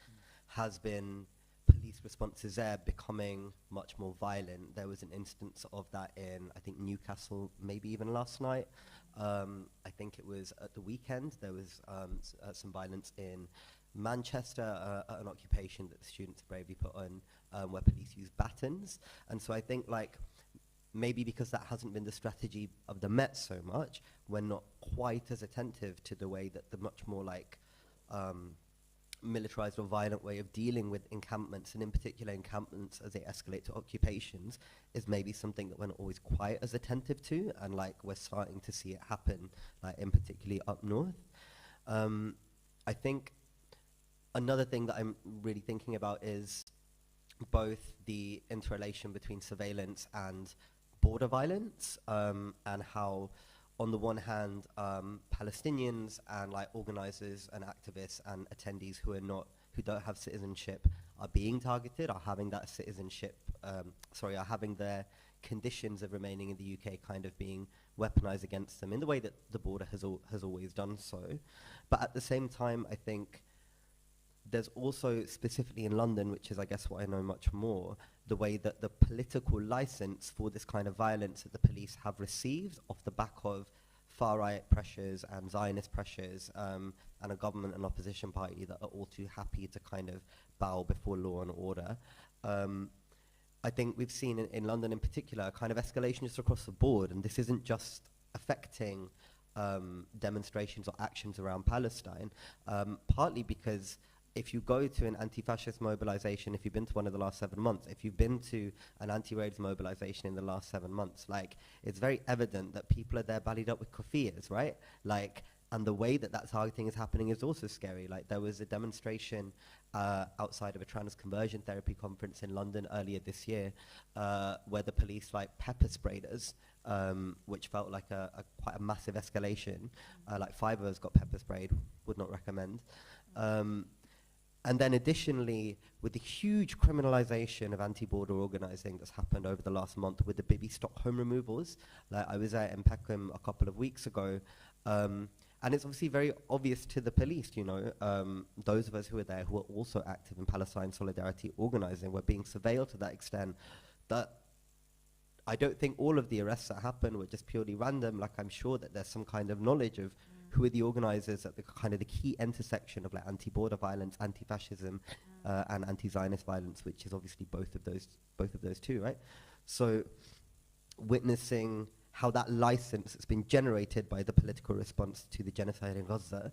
has been police responses there becoming much more violent. There was an instance of that in, I think, Newcastle, maybe even last night. I think it was at the weekend. There was some violence in Manchester, at an occupation that the students bravely put on, where police used batons. And so I think, like, maybe because that hasn't been the strategy of the Met so much, we're not quite as attentive to the way that the much more, like, militarized or violent way of dealing with encampments, and in particular encampments as they escalate to occupations, is maybe something that we're not always quite as attentive to, and like we're starting to see it happen, like in particularly up north. I think another thing that I'm really thinking about is both the interrelation between surveillance and border violence, and how on the one hand, Palestinians and like organizers and activists and attendees who don't have citizenship are being targeted, are having that citizenship, are having their conditions of remaining in the UK kind of being weaponized against them in the way that the border has always done so. But at the same time, I think there's also, specifically in London, which is I guess what I know much more, the way that the political license for this kind of violence that the police have received off the back of far-right pressures and Zionist pressures, and a government and opposition party that are all too happy to kind of bow before law and order. I think we've seen in London in particular a kind of escalation just across the board, and this isn't just affecting demonstrations or actions around Palestine, partly because if you go to an anti-fascist mobilization, if you've been to one of the last 7 months, if you've been to an anti-raids mobilization in the last 7 months, like, it's very evident that people are there ballied up with kufiyas, right? Like, and the way that targeting is happening is also scary. Like, there was a demonstration outside of a trans conversion therapy conference in London earlier this year, where the police like pepper sprayed us, which felt like quite a massive escalation. Like 5 of us got pepper sprayed, would not recommend. And then additionally, with the huge criminalization of anti-border organizing that's happened over the last month with the Bibi Stockholm removals, like I was at Peckham a couple of weeks ago, and it's obviously very obvious to the police, you know, those of us who are there who are also active in Palestine Solidarity organizing, were being surveilled to that extent that I don't think all of the arrests that happened were just purely random. Like, I'm sure that there's some kind of knowledge of who are the organizers at the kind of the key intersection of like anti-border violence, anti-fascism, and anti-Zionist violence, which is obviously both of those two, right? So witnessing how that license that's been generated by the political response to the genocide in Gaza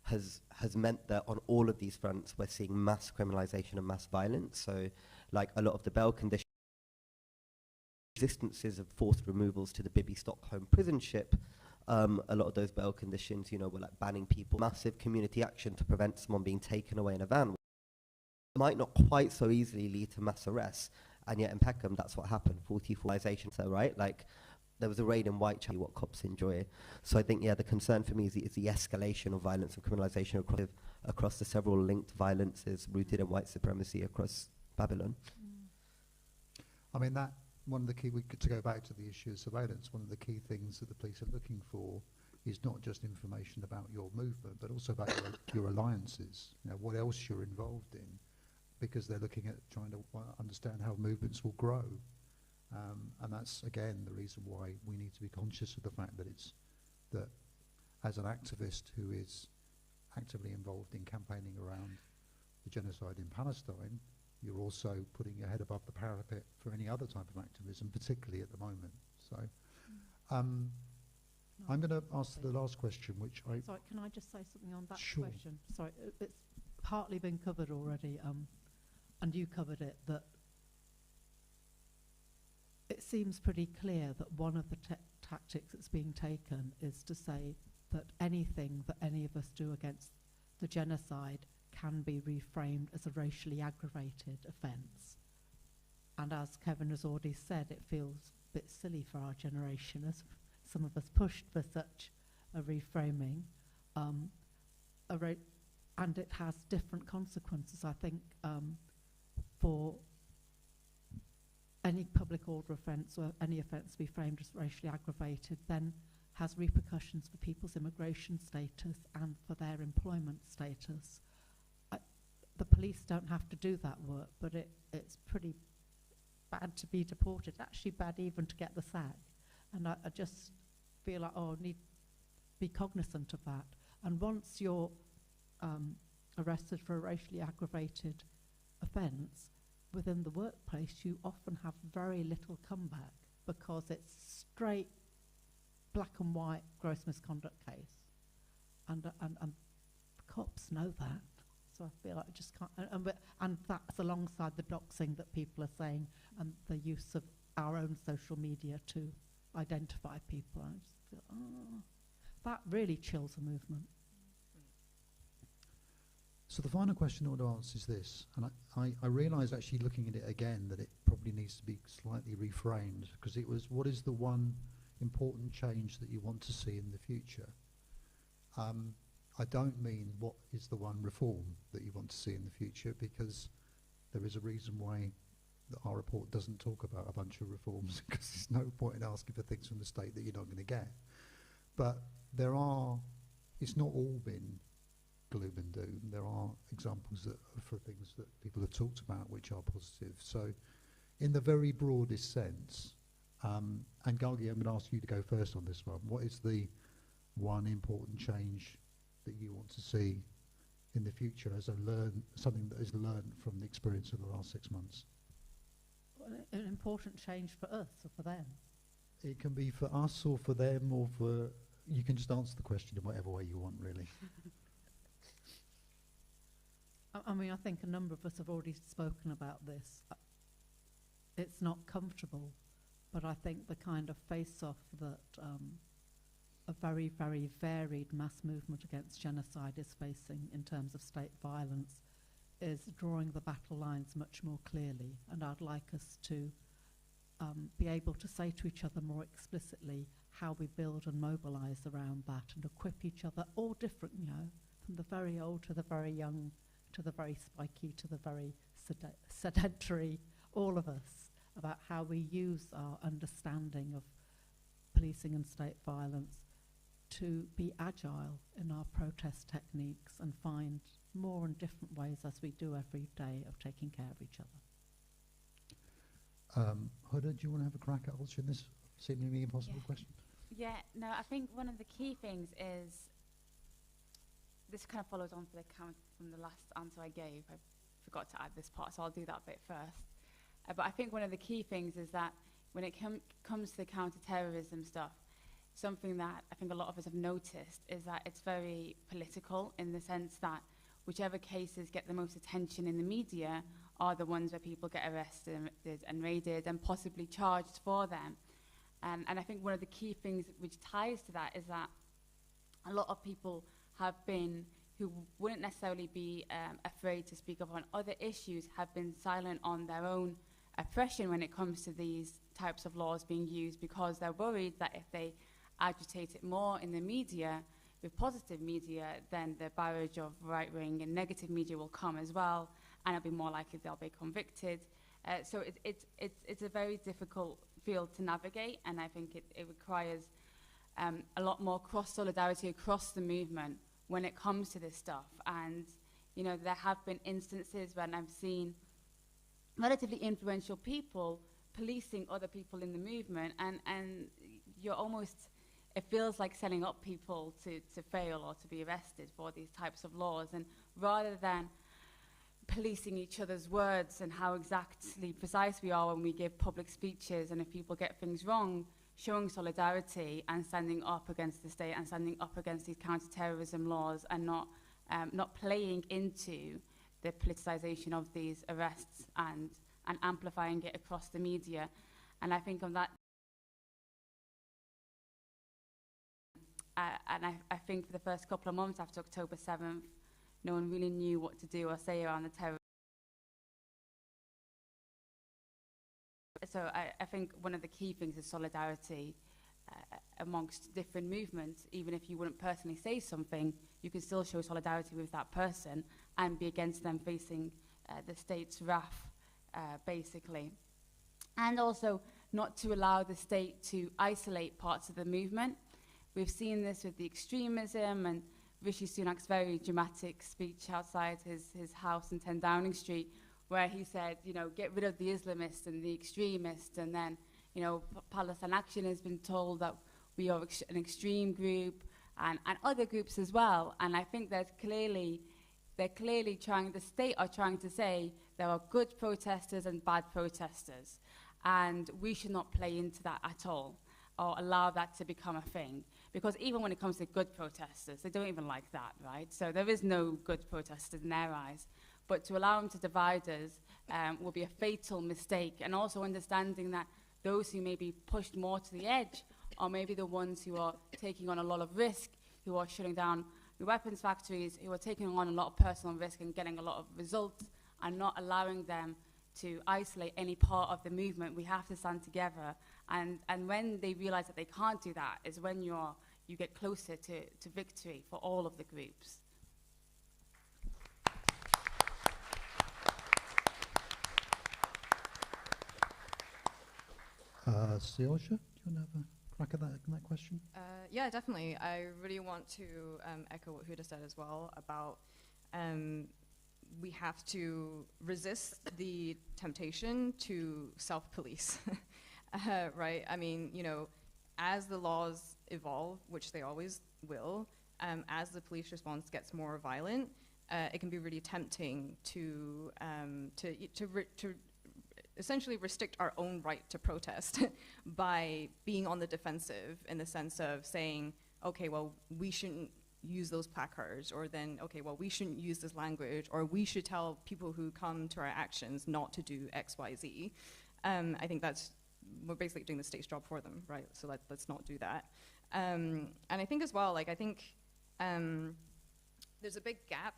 has meant that on all of these fronts we're seeing mass criminalization and mass violence. So like a lot of the bail conditions, existences of forced removals to the Bibi Stockholm prison ship, a lot of those bail conditions, you know, were like banning people, massive community action to prevent someone being taken away in a van. Might not quite so easily lead to mass arrests, and yet in Peckham, that's what happened. 44ization, so right, like there was a raid in Whitechapel, what cops enjoy. So I think, yeah, the concern for me is the escalation of violence and criminalization across the several linked violences rooted in white supremacy across Babylon. I mean, that one of the key, to go back to the issue of surveillance, one of the key things that the police are looking for is not just information about your movement, but also about your alliances, you know, what else you're involved in, because they're looking at trying to understand how movements will grow. And that's, again, the reason why we need to be conscious of the fact that that as an activist who is actively involved in campaigning around the genocide in Palestine, you're also putting your head above the parapet for any other type of activism, particularly at the moment. So I'm going to ask the last question, which I... Sorry, can I just say something on that Sure. question? Sorry, it's partly been covered already, and you covered it, that it seems pretty clear that one of the tactics that's being taken is to say that anything that any of us do against the genocide can be reframed as a racially aggravated offence. And as Kevin has already said, it feels a bit silly for our generation, as some of us pushed for such a reframing. And it has different consequences, I think, for any public order offence or any offence to be framed as racially aggravated then has repercussions for people's immigration status and for their employment status. The police don't have to do that work, but it's pretty bad to be deported, actually bad even to get the sack. And I just feel like, I need to be cognizant of that. And once you're arrested for a racially aggravated offence, within the workplace you often have very little comeback because it's straight black and white gross misconduct case. And cops know that. So I feel like I just can't, and that's alongside the doxing that people are saying and the use of our own social media to identify people. I just feel, that really chills a movement. So the final question I want to ask is this, and I realise actually looking at it again that it probably needs to be slightly reframed, because it was, what is the one important change that you want to see in the future? I don't mean what is the one reform that you want to see in the future, because there is a reason why our report doesn't talk about a bunch of reforms, because there's no point in asking for things from the state that you're not going to get. But it's not all been gloom and doom. There are examples for things that people have talked about which are positive. So in the very broadest sense, and Gargi, I'm going to ask you to go first on this one. What is the one important change that you want to see in the future as something that is learned from the experience of the last 6 months? An important change for us or for them? It can be for us or for them, or for, you can just answer the question in whatever way you want, really. I mean, I think a number of us have already spoken about this. It's not comfortable, but I think the kind of face-off that a very, very varied mass movement against genocide is facing in terms of state violence is drawing the battle lines much more clearly. And I'd like us to be able to say to each other more explicitly how we build and mobilise around that and equip each other, all different, you know, from the very old to the very young, to the very spiky, to the very sedentary, all of us, about how we use our understanding of policing and state violence to be agile in our protest techniques and find more and different ways, as we do every day, of taking care of each other. Huda, do you want to have a crack at answering this seemingly impossible question? Yeah, no, I think one of the key things is, this kind of follows on from the last answer I gave. I forgot to add this part, so I'll do that bit first. But I think one of the key things is that when it comes to the counter-terrorism stuff, something that I think a lot of us have noticed is that it's very political, in the sense that whichever cases get the most attention in the media are the ones where people get arrested and raided and possibly charged for them. And I think one of the key things which ties to that is that a lot of people who wouldn't necessarily be afraid to speak up on other issues, have been silent on their own oppression when it comes to these types of laws being used, because they're worried that if they agitate it more in the media, with positive media, then the barrage of right-wing and negative media will come as well, and it'll be more likely they'll be convicted. So it's a very difficult field to navigate, and I think it requires a lot more cross-solidarity across the movement when it comes to this stuff. And, you know, there have been instances when I've seen relatively influential people policing other people in the movement, and you're almost, it feels like setting up people to fail or to be arrested for these types of laws. And rather than policing each other's words and how exactly precise we are when we give public speeches, and if people get things wrong, showing solidarity and standing up against the state and standing up against these counter-terrorism laws, and not playing into the politicization of these arrests and amplifying it across the media. And I think on that, and I think for the first couple of months after October 7th, no one really knew what to do or say around the terror. So I think one of the key things is solidarity amongst different movements. Even if you wouldn't personally say something, you can still show solidarity with that person and be against them facing the state's wrath, basically. And also not to allow the state to isolate parts of the movement. We've seen this with the extremism, and Rishi Sunak's very dramatic speech outside his house in 10 Downing Street, where he said, you know, get rid of the Islamists and the extremists, and then, you know, Palestine Action has been told that we are an extreme group, and other groups as well. And I think they're clearly trying, the state are trying to say there are good protesters and bad protesters, and we should not play into that at all, or allow that to become a thing. Because even when it comes to good protesters, they don't even like that, right? So there is no good protesters in their eyes. But to allow them to divide us will be a fatal mistake. And also understanding that those who may be pushed more to the edge are maybe the ones who are taking on a lot of risk, who are shutting down the weapons factories, who are taking on a lot of personal risk and getting a lot of results, and not allowing them to isolate any part of the movement. We have to stand together. And when they realize that they can't do that is when you get closer to victory for all of the groups. Saoirse, do you want to have a crack at that question? Yeah, definitely. I really want to echo what Huda said as well about we have to resist the temptation to self-police, right? I mean, you know, as the laws evolve, which they always will, as the police response gets more violent, it can be really tempting to essentially restrict our own right to protest by being on the defensive, in the sense of saying, okay, well, we shouldn't use those placards, or then, okay, well, we shouldn't use this language, or we should tell people who come to our actions not to do X, Y, Z. I think we're basically doing the state's job for them, right? So let's not do that. And I think as well, like, I think there's a big gap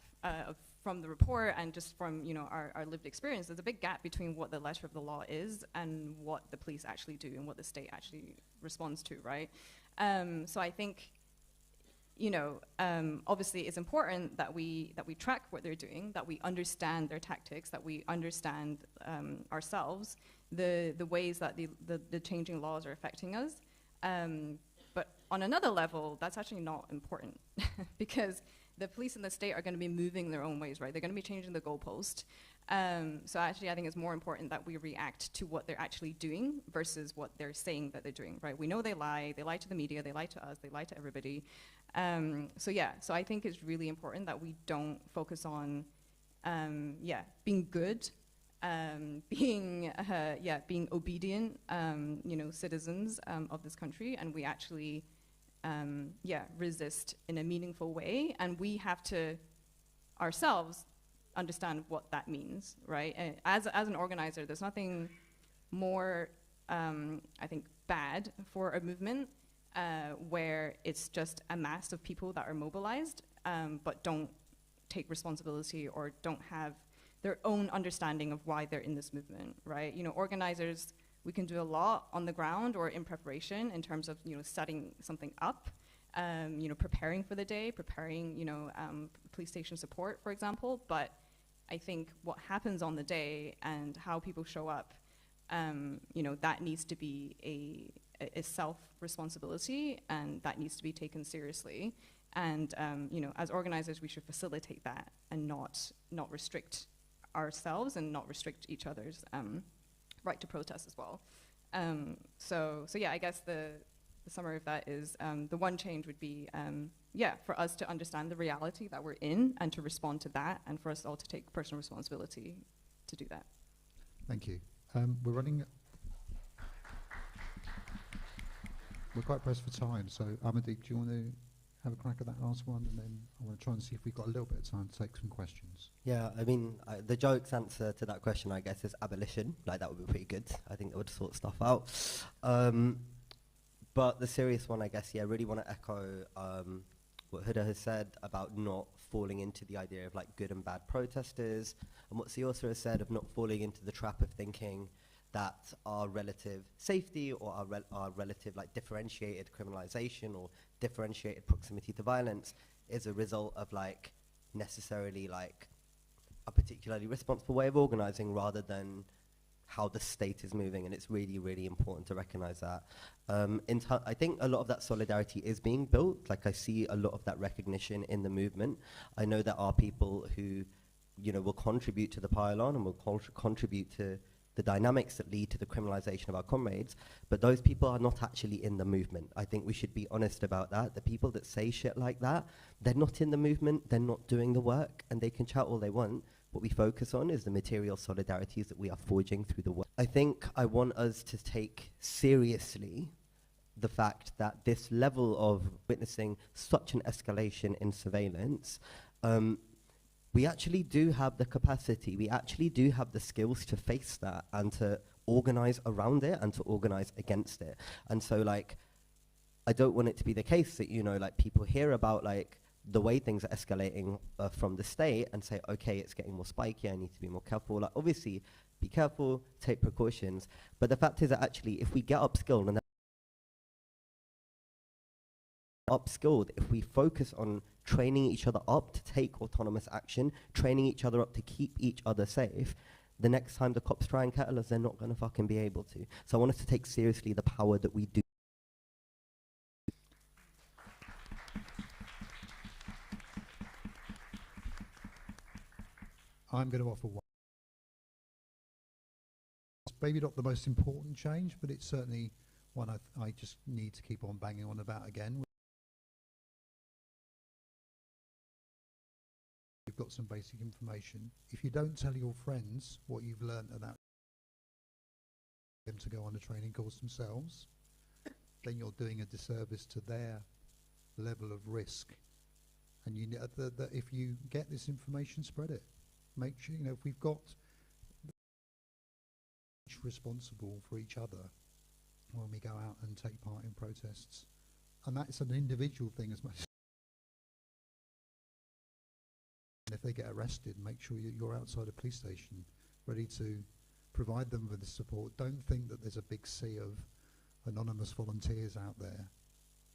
from the report and just from, you know, our lived experience. There's a big gap between what the letter of the law is and what the police actually do and what the state actually responds to, right? So I think, you know, obviously it's important that we track what they're doing, that we understand their tactics, that we understand ourselves, the ways that the changing laws are affecting us. But on another level, that's actually not important because the police and the state are going to be moving their own ways, right? They're going to be changing the goalpost. So actually, I think it's more important that we react to what they're actually doing versus what they're saying that they're doing, right? We know they lie to the media, they lie to us, they lie to everybody. So yeah, so I think it's really important that we don't focus on, being good, being obedient, you know, citizens of this country, and we actually, resist in a meaningful way, and we have to ourselves understand what that means, right? As an organizer, there's nothing more, I think, bad for a movement where it's just a mass of people that are mobilized, but don't take responsibility or don't have their own understanding of why they're in this movement, right? You know, organizers, we can do a lot on the ground or in preparation in terms of, you know, setting something up, you know, preparing for the day, preparing, you know, police station support, for example, but I think what happens on the day and how people show up, that needs to be a self-responsibility, and that needs to be taken seriously. And as organizers, we should facilitate that and not restrict ourselves and not restrict each other's right to protest as well. So yeah, I guess the summary of that is the one change would be, for us to understand the reality that we're in and to respond to that, and for us all to take personal responsibility to do that. Thank you. We're quite pressed for time, so Amadou, do you want to have a crack at that last one, and then I want to try and see if we've got a little bit of time to take some questions. Yeah, I mean, the joke's answer to that question, I guess, is abolition. Like, that would be pretty good. I think that would sort stuff out. But the serious one, I guess, really want to echo what Huda has said about not falling into the idea of like good and bad protesters, and what Siyosa has said of not falling into the trap of thinking that our relative safety or our relative like differentiated criminalization or differentiated proximity to violence is a result of like necessarily like a particularly responsible way of organizing rather than how the state is moving. And it's really, really important to recognize that. I think a lot of that solidarity is being built. Like, I see a lot of that recognition in the movement. I know there are people who, will contribute to the pylon and will contribute to the dynamics that lead to the criminalization of our comrades, but those people are not actually in the movement. I think we should be honest about that. The people that say shit like that, they're not in the movement, they're not doing the work, and they can shout all they want. What we focus on is the material solidarities that we are forging through the work. I think I want us to take seriously the fact that this level of witnessing such an escalation in surveillance, we actually do have the capacity, we actually do have the skills to face that and to organize around it and to organize against it. And so, like, I don't want it to be the case that, like, people hear about, like, the way things are escalating from the state and say, okay, it's getting more spiky, I need to be more careful. Like, obviously, be careful, take precautions. But the fact is that actually, if we get upskilled and upskilled, if we focus on training each other up to take autonomous action, training each other up to keep each other safe, the next time the cops try and kettle us, they're not going to fucking be able to. So I want us to take seriously the power that we do. I'm going to offer one. It's maybe not the most important change, but it's certainly one I just need to keep on banging on about again. You've got some basic information. If you don't tell your friends what you've learned about them to go on a training course themselves, then you're doing a disservice to their level of risk. And you that if you get this information, spread it. Make sure, if we've got each responsible for each other when we go out and take part in protests. And that's an individual thing as much. And if they get arrested, make sure you're outside a police station, ready to provide them with the support. Don't think that there's a big sea of anonymous volunteers out there,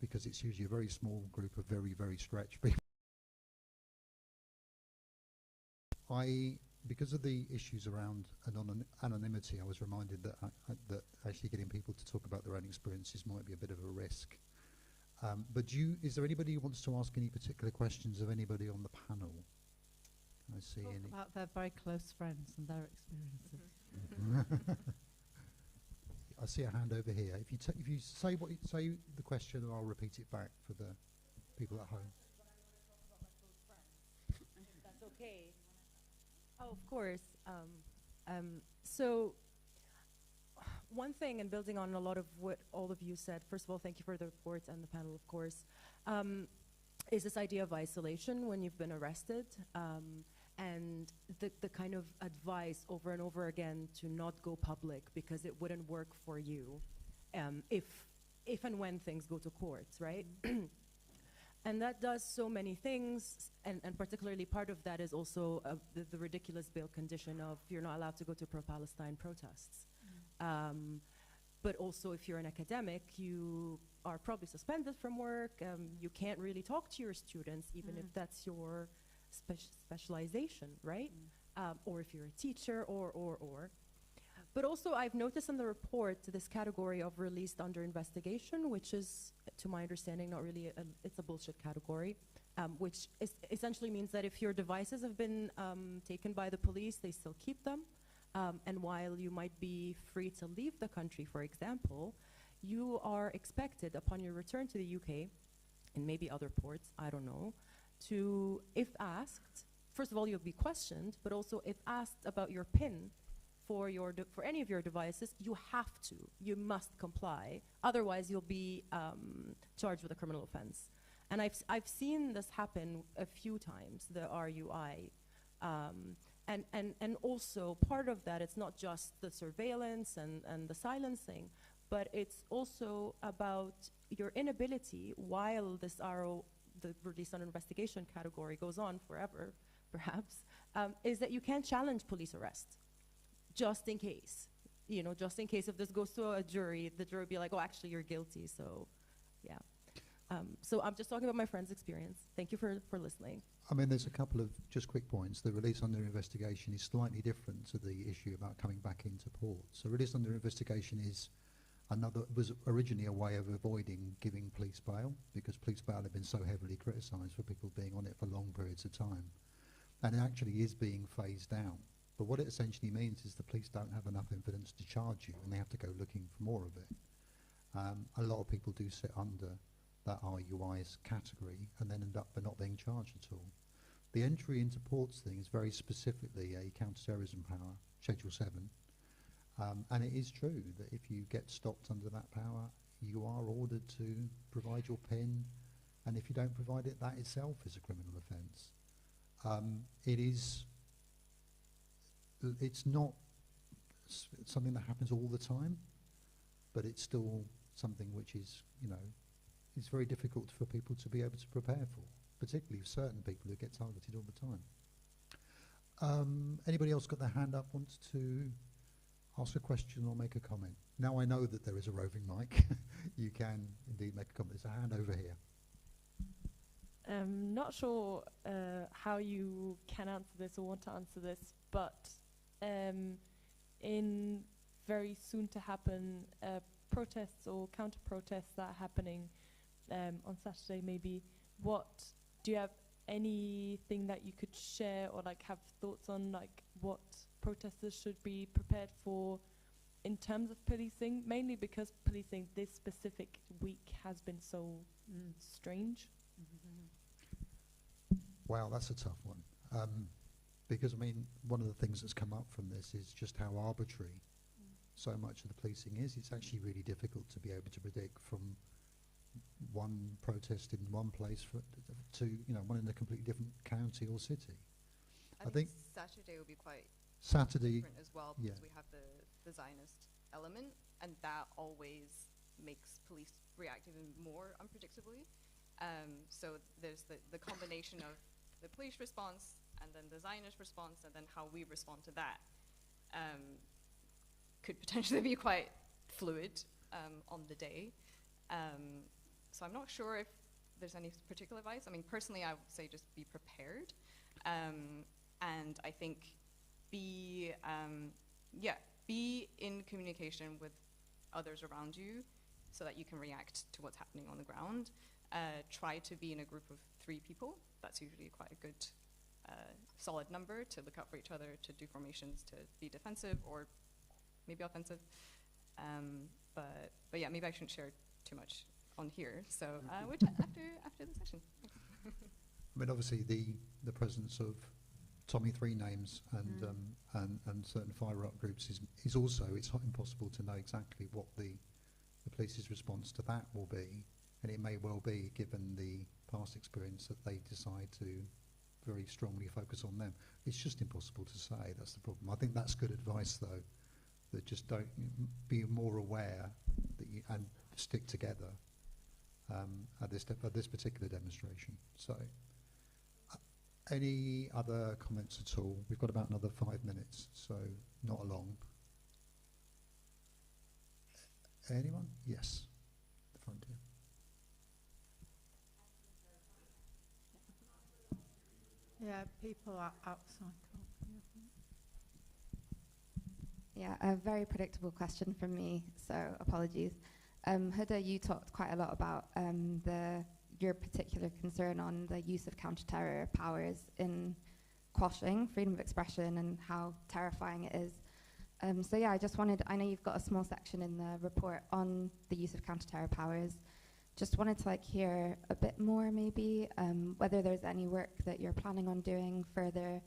because it's usually a very small group of very, very stretched people. Because of the issues around anonymity, I was reminded that that actually getting people to talk about their own experiences might be a bit of a risk. But is there anybody who wants to ask any particular questions of anybody on the panel? I see Talk any. about their very close friends and their experiences. I see a hand over here. If you say the question, I'll repeat it back for the people at home. That's okay. Oh, of course. So one thing, and building on a lot of what all of you said, first of all, thank you for the report and the panel, of course, is this idea of isolation when you've been arrested, and the kind of advice over and over again to not go public because it wouldn't work for you if and when things go to courts, right? And that does so many things, and particularly part of that is also the ridiculous bail condition of you're not allowed to go to pro-Palestine protests. But also if you're an academic, you are probably suspended from work, you can't really talk to your students, even if that's your specialization, right? or if you're a teacher, or. But also, I've noticed in the report this category of released under investigation, which is, to my understanding, not really it's a bullshit category, which essentially means that if your devices have been taken by the police, they still keep them. And while you might be free to leave the country, for example, you are expected, upon your return to the UK, and maybe other ports, I don't know, to, if asked, first of all, you'll be questioned, but also if asked about your PIN for any of your devices, you must comply. Otherwise, you'll be charged with a criminal offense. And I've seen this happen a few times, the RUI. And also part of that, it's not just the surveillance and the silencing, but it's also about your inability, while this the release under investigation category goes on forever, perhaps, is that you can't challenge police arrest, just in case. Just in case if this goes to a jury, the jury will be like, oh, actually, you're guilty, so, yeah. So I'm just talking about my friend's experience. Thank you for listening. I mean, there's a couple of just quick points. The release under investigation is slightly different to the issue about coming back into port. So release under investigation was originally a way of avoiding giving police bail, because police bail had been so heavily criticised for people being on it for long periods of time. And it actually is being phased out. But what it essentially means is the police don't have enough evidence to charge you, and they have to go looking for more of it. A lot of people do sit under that RUI's category and then end up not being charged at all. The entry into ports thing is very specifically a counter-terrorism power, Schedule 7. And it is true that if you get stopped under that power, you are ordered to provide your PIN, and if you don't provide it, that itself is a criminal offence. It's not something that happens all the time, but it's still something which is, it's very difficult for people to be able to prepare for, particularly certain people who get targeted all the time. Anybody else got their hand up, wants to ask a question or make a comment? Now I know that there is a roving mic. You can indeed make a comment. There's a hand over here. Not sure how you can answer this or want to answer this, but in very soon to happen protests or counter-protests that are happening on Saturday, maybe, do you have anything that you could share or have thoughts on what protesters should be prepared for in terms of policing, mainly because policing this specific week has been so strange? Wow, that's a tough one. Because, one of the things that's come up from this is just how arbitrary so much of the policing is. It's actually really difficult to be able to predict from one protest in one place to one in a completely different county or city. I think Saturday will be quite different as well, because we have the Zionist element, and that always makes police react even more unpredictably. So there's the combination of the police response and then the Zionist response, and then how we respond to that could potentially be quite fluid on the day. So I'm not sure if there's any particular advice. Personally, I would say just be prepared. And I think be in communication with others around you so that you can react to what's happening on the ground. Try to be in a group of 3 people. That's usually quite a good solid number to look out for each other, to do formations, to be defensive or maybe offensive. But yeah, maybe I shouldn't share too much on here. So we'll chat after the session. Obviously the presence of Tommy 3 names and certain fire-up groups is also, it's impossible to know exactly what the police's response to that will be, and it may well be, given the past experience, that they decide to very strongly focus on them. It's just impossible to say. That's the problem. I think that's good advice, though, that just don't be more aware that and stick together at this particular demonstration. So, any other comments at all? We've got about another 5 minutes, so not a long. Anyone? Yes, the front here. Yeah, people are outside can't hear them. Yeah, a very predictable question from me, so apologies. Huda, you talked quite a lot about your particular concern on the use of counter-terror powers in quashing freedom of expression and how terrifying it is. So yeah, I know you've got a small section in the report on the use of counter-terror powers. Just wanted to hear a bit more maybe, whether there's any work that you're planning on doing further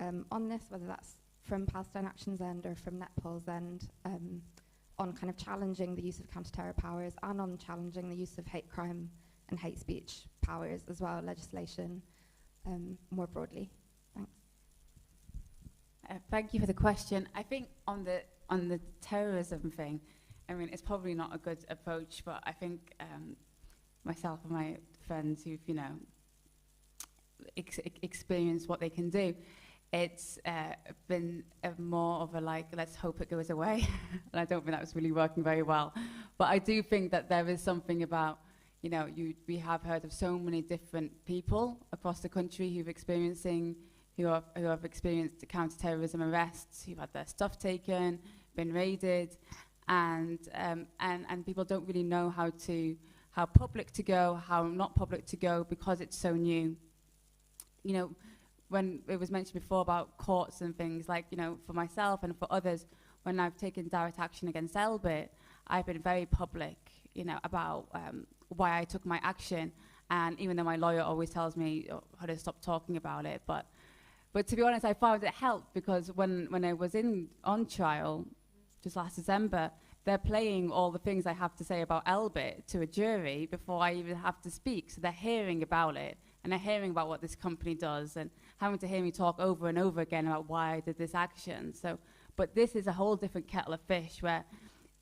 on this, whether that's from Palestine Action's end or from Netpol's end, on kind of challenging the use of counter-terror powers and on challenging the use of hate crime and hate speech powers as well, legislation more broadly. Thanks. Thank you for the question. I think on the terrorism thing, I mean, it's probably not a good approach, but I think myself and my friends who've, experienced what they can do, it's been more of a let's hope it goes away. And I don't think that was really working very well. But I do think that there is something about, we have heard of so many different people across the country who have experienced counter-terrorism arrests, who've had their stuff taken, been raided, and people don't really know how public to go, how not public to go, because it's so new. When it was mentioned before about courts and things, for myself and for others, when I've taken direct action against Elbit, I've been very public, about why I took my action. And even though my lawyer always tells me how to stop talking about it, but to be honest, I found it helped, because when I was on trial just last December, they're playing all the things I have to say about Elbit to a jury before I even have to speak. So they're hearing about it, and they're hearing about what this company does, and having to hear me talk over and over again about why I did this action. So, but this is a whole different kettle of fish, where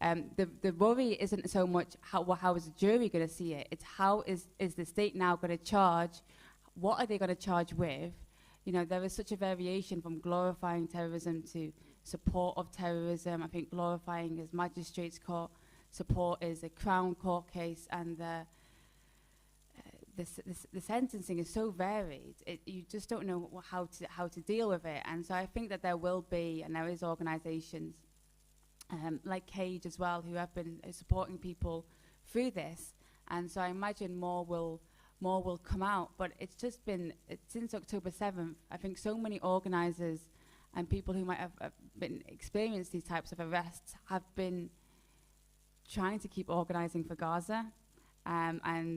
the worry isn't so much how is the jury going to see it, it's how is the state now going to charge, what are they going to charge with? There is such a variation from glorifying terrorism to support of terrorism. I think glorifying is magistrates court, support is a Crown Court case, and the sentencing is so varied. You just don't know how to deal with it. And so I think that there will be, and there is organisations like Cage as well, who have been supporting people through this. And so I imagine more will come out. But it's just been, since October 7th, I think so many organisers and people who might have been experienced these types of arrests have been trying to keep organising for Gaza, and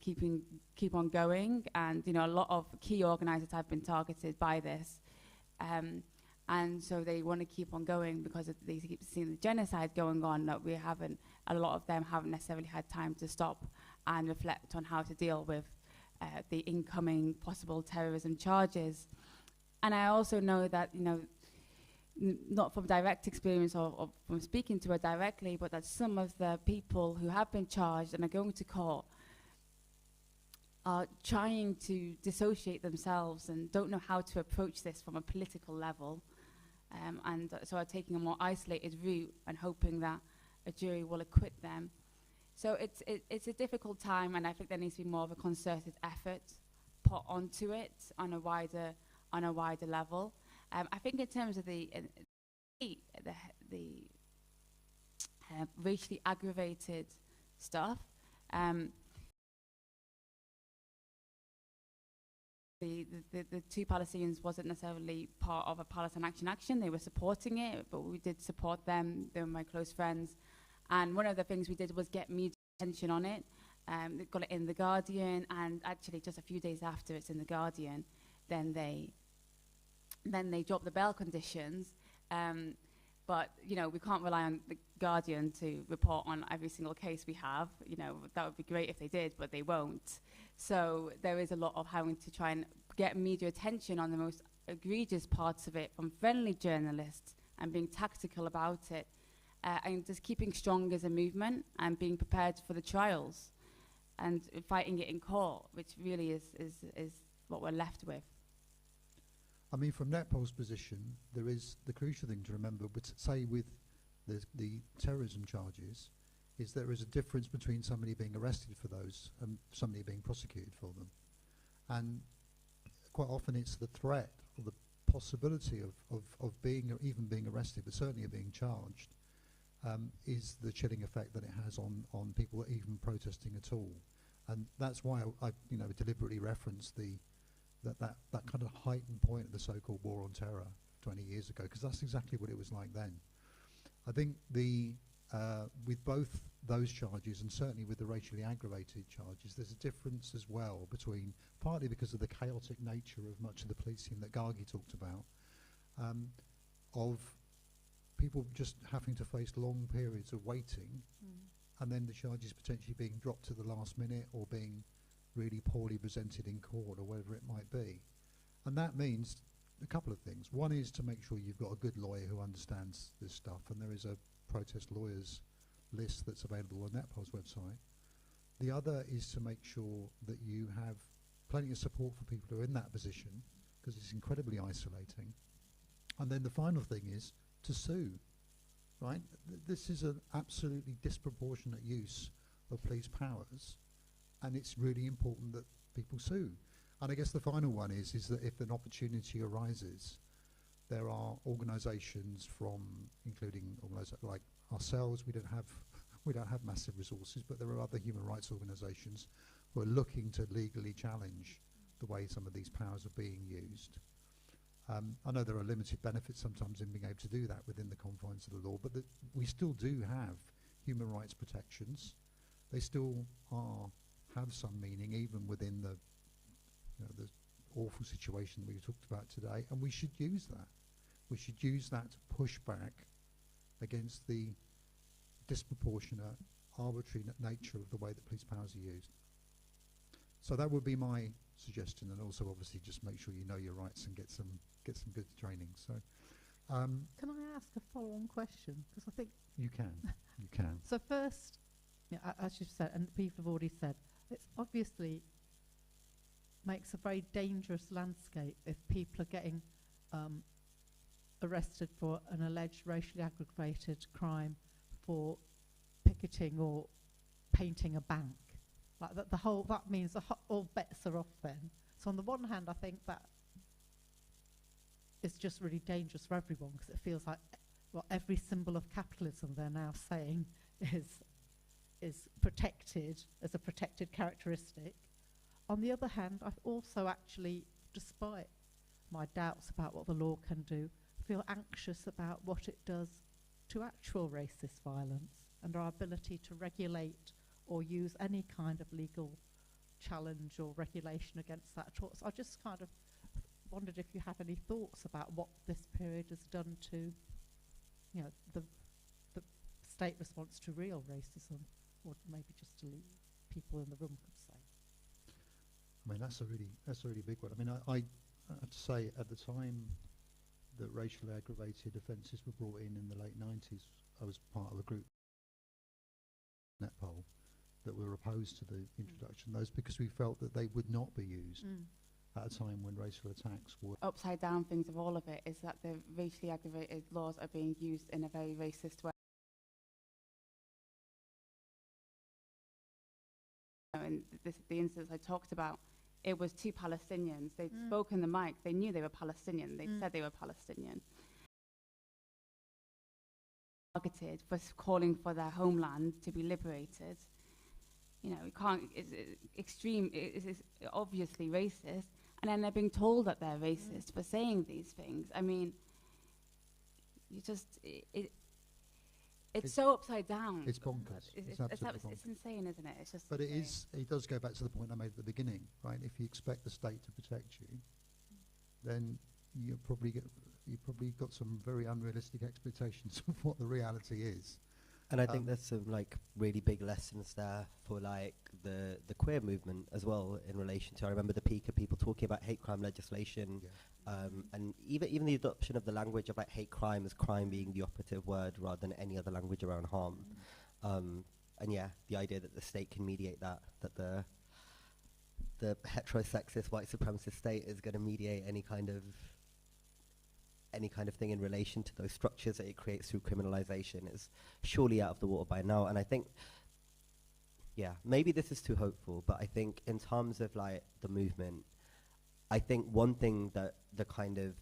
keep on going. And a lot of key organisers have been targeted by this, and so they want to keep on going because they keep seeing the genocide going on. That a lot of them haven't necessarily had time to stop and reflect on how to deal with the incoming possible terrorism charges. And I also know that, not from direct experience or from speaking to her directly, but that some of the people who have been charged and are going to court are trying to dissociate themselves and don't know how to approach this from a political level. And so are taking a more isolated route and hoping that a jury will acquit them. So it's a difficult time, and I think there needs to be more of a concerted effort put onto it on a wider level. I think in terms of the racially aggravated stuff, the two Palestinians wasn't necessarily part of a Palestine Action. They were supporting it, but we did support them. They were my close friends. And one of the things we did was get media attention on it. They got it in The Guardian, and actually just a few days after it's in The Guardian, then they dropped the bail conditions. But, we can't rely on The Guardian to report on every single case we have. That would be great if they did, but they won't. So there is a lot of having to try and get media attention on the most egregious parts of it from friendly journalists and being tactical about it, and just keeping strong as a movement and being prepared for the trials and fighting it in court, which really is what we're left with. I mean, from Netpol's position, there is the crucial thing to remember, but say with the terrorism charges, is there is a difference between somebody being arrested for those and somebody being prosecuted for them. And quite often it's the threat or the possibility of even being arrested, but certainly of being charged, is the chilling effect that it has on people even protesting at all. And that's why I deliberately referenced that kind of heightened point of the so-called war on terror 20 years ago, because that's exactly what it was like then. I think with both those charges, and certainly with the racially aggravated charges, there's a difference as well between, partly because of the chaotic nature of much of the policing that Gargi talked about, of people just having to face long periods of waiting, and then the charges potentially being dropped at the last minute or being really poorly presented in court or whatever it might be. And that means a couple of things. One is to make sure you've got a good lawyer who understands this stuff, and there is a protest lawyers list that's available on NetPol's website. The other is to make sure that you have plenty of support for people who are in that position, because it's incredibly isolating. And then the final thing is to sue, right? This is an absolutely disproportionate use of police powers, and it's really important that people sue. And I guess the final one is that if an opportunity arises, there are organisations including like ourselves, we don't have massive resources, but there are other human rights organisations who are looking to legally challenge the way some of these powers are being used. I know there are limited benefits sometimes in being able to do that within the confines of the law, but we still do have human rights protections. They still have some meaning, even within the awful situation that we talked about today, and we should use that. We should use that to push back against the disproportionate, arbitrary nature of the way that police powers are used. So that would be my suggestion, and also obviously just make sure you know your rights and get some good training. So, can I ask a follow-on question? Because I think you can. So first, as you've said, and people have already said, it's obviously makes a very dangerous landscape if people are getting arrested for an alleged racially aggravated crime for picketing or painting a bank. Like that means all bets are off then. So on the one hand, I think that is just really dangerous for everyone, because it feels like every symbol of capitalism they're now saying is protected as a protected characteristic. On the other hand, I've also actually, despite my doubts about what the law can do, feel anxious about what it does to actual racist violence and our ability to regulate or use any kind of legal challenge or regulation against that at all. So I just kind of wondered if you have any thoughts about what this period has done to, the state response to real racism, or maybe just to people in the room could say. I mean, that's a really big one. I mean, I have to say, at the time that racially aggravated offences were brought in the late 90s, I was part of a group, NetPol, that were opposed to the introduction of those, because we felt that they would not be used at a time when racial attacks were... Upside down things of all of it is that the racially aggravated laws are being used in a very racist way. And the instance I talked about, it was two Palestinians. They'd spoken the mic. They knew they were Palestinian. They'd said they were Palestinian. Targeted for calling for their homeland to be liberated. You can't. It's extreme. It's obviously racist. And then they're being told that they're racist for saying these things. I mean, it's so upside down. It's bonkers. It's absolutely it's insane, isn't it? It's just. But it does go back to the point I made at the beginning, right? If you expect the state to protect you, then you've probably got some very unrealistic expectations of what the reality is. And I think there's some really big lessons there for the queer movement as well, in relation to, I remember the peak of people talking about hate crime legislation, and even the adoption of the language of hate crime as crime being the operative word rather than any other language around harm. And the idea that the state can mediate that the heterosexist white supremacist state is going to mediate any kind of thing in relation to those structures that it creates through criminalization is surely out of the water by now. And I think, maybe this is too hopeful, but I think in terms of the movement, I think one thing that the kind of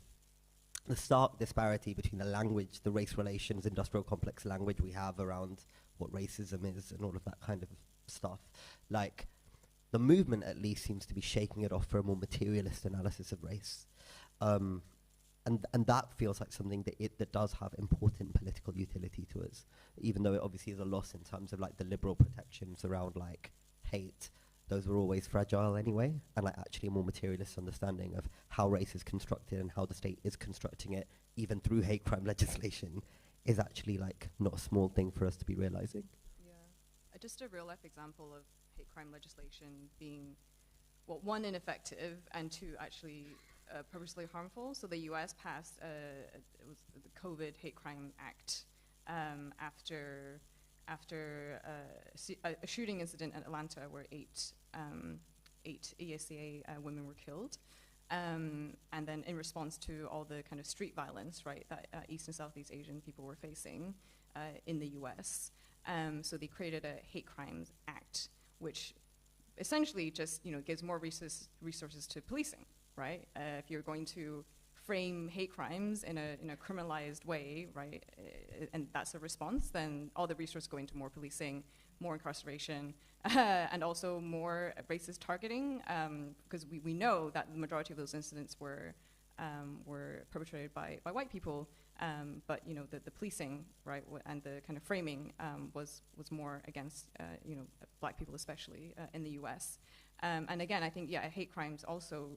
the stark disparity between the language, the race relations, industrial complex language we have around what racism is and all of that kind of stuff. Like, the movement at least seems to be shaking it off for a more materialist analysis of race. And that feels like something that does have important political utility to us, even though it obviously is a loss in terms of like the liberal protections around like hate. Those were always fragile anyway, and like actually a more materialist understanding of how race is constructed and how the state is constructing it, even through hate crime legislation, is actually like not a small thing for us to be realizing. Yeah, just a real life example of hate crime legislation being, well, one, ineffective, and two, actually purposely harmful. So the U.S. passed it was the COVID Hate Crime Act after a shooting incident in Atlanta where eight ESCA women were killed. And then in response to all the kind of street violence, right, that East and Southeast Asian people were facing in the US. So they created a Hate Crimes Act, which essentially just, gives more resources to policing, right? If you're going to frame hate crimes in a criminalized way, right, and that's a response, then all the resources go into more policing, more incarceration, and also more racist targeting, because we know that the majority of those incidents were perpetrated by white people, but the policing, right, and the kind of framing was more against black people, especially in the U.S. And again, I think hate crimes also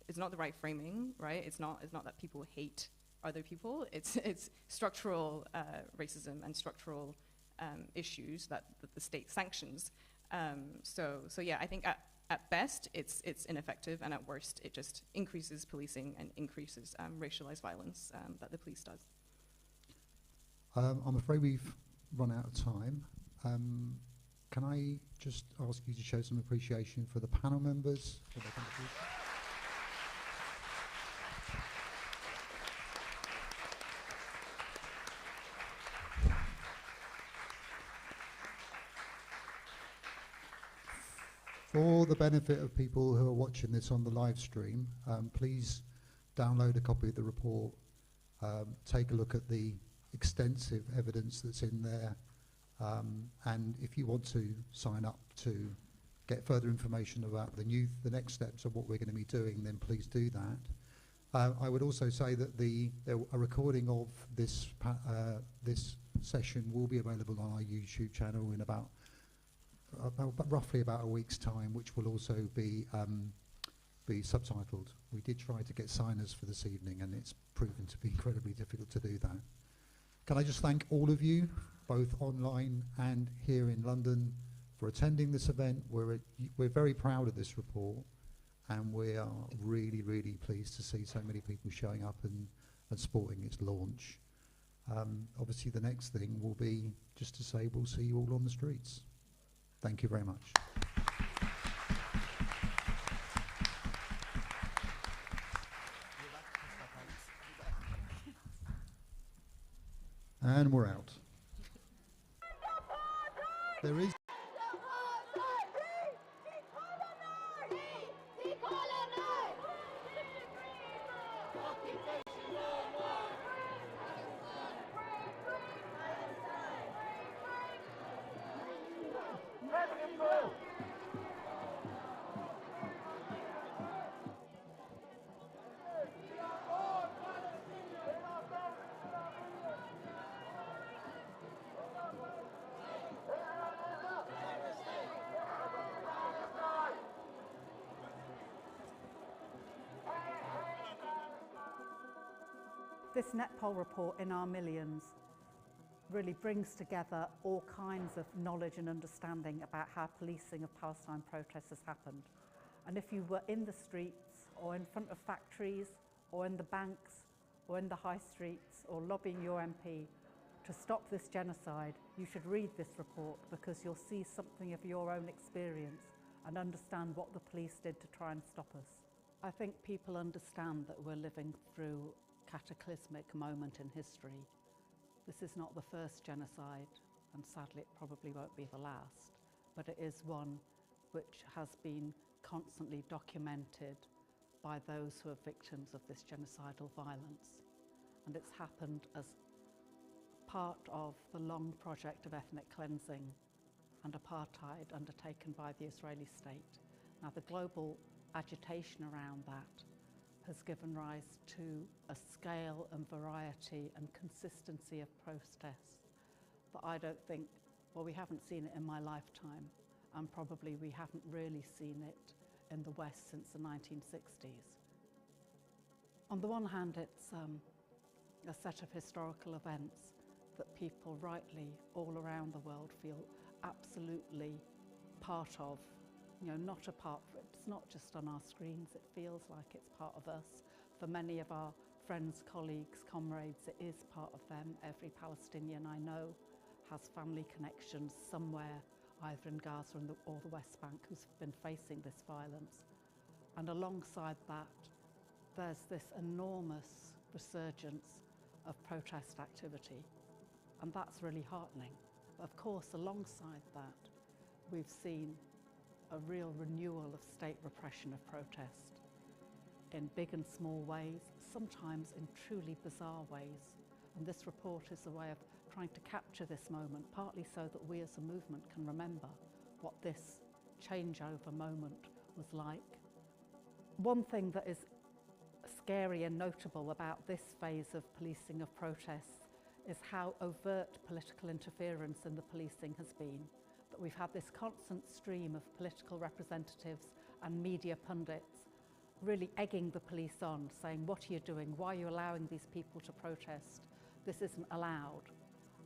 is not the right framing, right? It's not that people hate other people. It's structural racism and structural issues that the state sanctions. So I think at best it's ineffective, and at worst it just increases policing and increases racialized violence that the police does. I'm afraid we've run out of time. Can I just ask you to show some appreciation for the panel members for their contribution? For the benefit of people who are watching this on the live stream, please download a copy of the report, take a look at the extensive evidence that's in there, and if you want to sign up to get further information about the next steps of what we're going to be doing, then please do that. I would also say that a recording of this session will be available on our YouTube channel in about roughly about a week's time, which will also be subtitled. We did try to get signers for this evening, and it's proven to be incredibly difficult to do that. Can I just thank all of you, both online and here in London, for attending this event. We're very proud of this report, and we are really, really pleased to see so many people showing up and supporting its launch. Obviously, the next thing will be just to say we'll see you all on the streets. Thank you very much. And we're out. There is This NetPol report, In Our Millions, really brings together all kinds of knowledge and understanding about how policing of Palestine protests has happened. And if you were in the streets or in front of factories or in the banks or in the high streets or lobbying your MP to stop this genocide, you should read this report, because you'll see something of your own experience and understand what the police did to try and stop us. I think people understand that we're living through cataclysmic moment in history. This is not the first genocide, and sadly it probably won't be the last, but it is one which has been constantly documented by those who are victims of this genocidal violence. And it's happened as part of the long project of ethnic cleansing and apartheid undertaken by the Israeli state. Now, the global agitation around that has given rise to a scale and variety and consistency of protests that I don't think, well, we haven't seen it in my lifetime, and probably we haven't really seen it in the West since the 1960s. On the one hand, it's a set of historical events that people rightly all around the world feel absolutely part of, you know, not apart from, it's not just on our screens, it feels like it's part of us. For many of our friends, colleagues, comrades, it is part of them. Every Palestinian I know has family connections somewhere, either in Gaza or the West Bank, who's been facing this violence. And alongside that, there's this enormous resurgence of protest activity, and that's really heartening. Of course, alongside that, we've seen a real renewal of state repression of protest in big and small ways, sometimes in truly bizarre ways. And this report is a way of trying to capture this moment, partly so that we as a movement can remember what this changeover moment was like. One thing that is scary and notable about this phase of policing of protests is how overt political interference in the policing has been. That we've had this constant stream of political representatives and media pundits really egging the police on, saying, what are you doing? Why are you allowing these people to protest? This isn't allowed.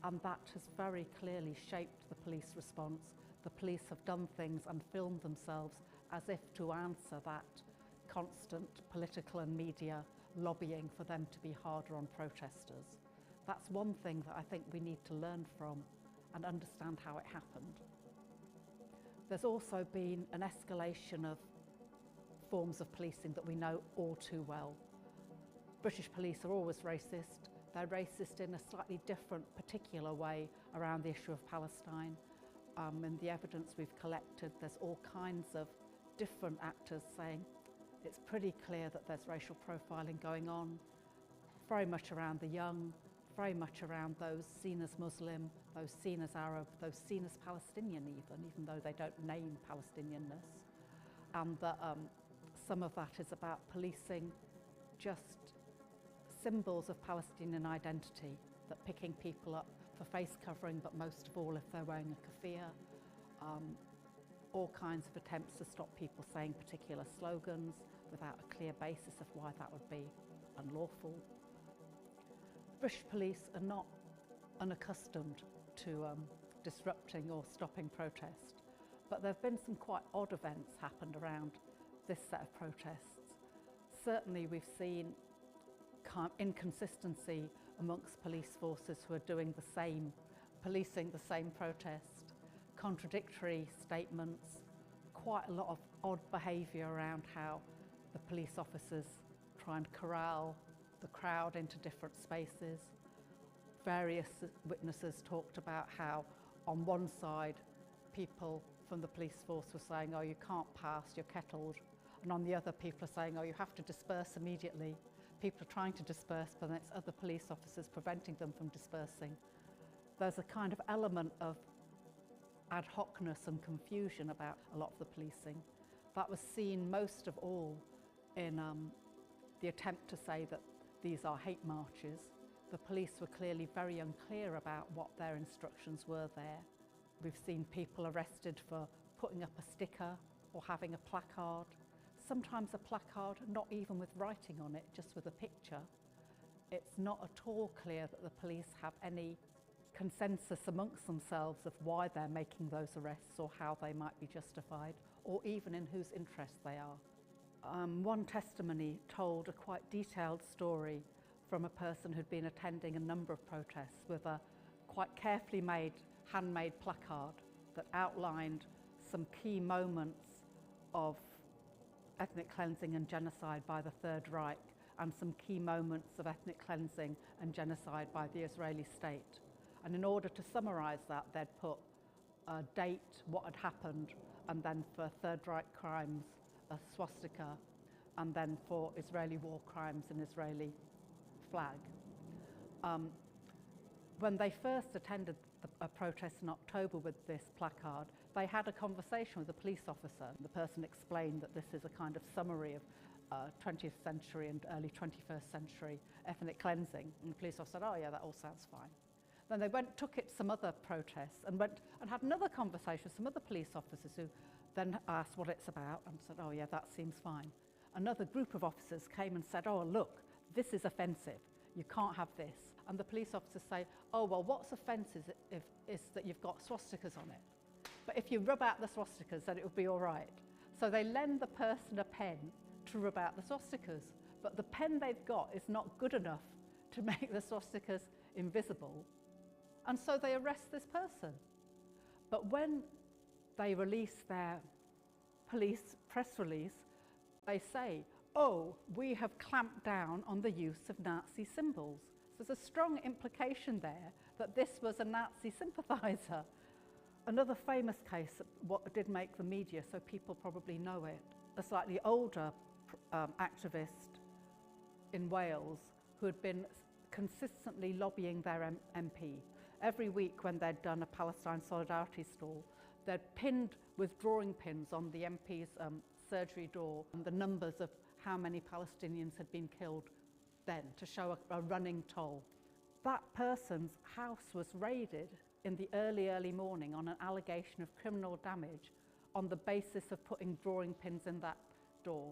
And that has very clearly shaped the police response. The police have done things and filmed themselves as if to answer that constant political and media lobbying for them to be harder on protesters. That's one thing that I think we need to learn from and understand how it happened. There's also been an escalation of forms of policing that we know all too well. British police are always racist. They're racist in a slightly different, particular way around the issue of Palestine. In the evidence we've collected, there's all kinds of different actors saying it's pretty clear that there's racial profiling going on, very much around the young, very much around those seen as Muslim, those seen as Arab, those seen as Palestinian even though they don't name Palestinianness. And that some of that is about policing just symbols of Palestinian identity, that picking people up for face covering, but most of all if they're wearing a keffiyeh, all kinds of attempts to stop people saying particular slogans without a clear basis of why that would be unlawful. British police are not unaccustomed to disrupting or stopping protest, but there have been some quite odd events happened around this set of protests. Certainly we've seen inconsistency amongst police forces who are doing the same, policing the same protest, contradictory statements, quite a lot of odd behaviour around how the police officers try and corral the crowd into different spaces. Various witnesses talked about how on one side people from the police force were saying, oh, you can't pass, you're kettled, and on the other people are saying, oh, you have to disperse immediately. People are trying to disperse, but then it's other police officers preventing them from dispersing. There's a kind of element of ad hocness and confusion about a lot of the policing. That was seen most of all in the attempt to say that these are hate marches. The police were clearly very unclear about what their instructions were there. We've seen people arrested for putting up a sticker or having a placard. Sometimes a placard not even with writing on it, just with a picture. It's not at all clear that the police have any consensus amongst themselves of why they're making those arrests or how they might be justified, or even in whose interest they are. One testimony told a quite detailed story from a person who'd been attending a number of protests with a quite carefully made, handmade placard that outlined some key moments of ethnic cleansing and genocide by the Third Reich and some key moments of ethnic cleansing and genocide by the Israeli state. And in order to summarise that, they'd put a date, what had happened, and then for Third Reich crimes, a swastika. and then for Israeli war crimes and Israeli flag. When they first attended a protest in October with this placard, they had a conversation with a police officer. The person explained that this is a kind of summary of 20th century and early 21st century ethnic cleansing. And the police officer said, oh yeah, that all sounds fine. Then they took it to some other protests and went and had another conversation with some other police officers who then asked what it's about and said, oh yeah, that seems fine. Another group of officers came and said, oh look, this is offensive. You can't have this. And the police officers say, oh, well, what's offensive is that you've got swastikas on it. But if you rub out the swastikas, then it will be all right. So they lend the person a pen to rub out the swastikas. But the pen they've got is not good enough to make the swastikas invisible. And so they arrest this person. But when they release their police press release, they say, oh, we have clamped down on the use of Nazi symbols. So there's a strong implication there that this was a Nazi sympathizer. Another famous case, what did make the media, so people probably know it, a slightly older activist in Wales who had been consistently lobbying their MP. Every week when they'd done a Palestine Solidarity stall, they'd pinned with drawing pins on the MP's surgery door and the numbers of how many Palestinians had been killed then to show a running toll. That person's house was raided in the early morning on an allegation of criminal damage on the basis of putting drawing pins in that door.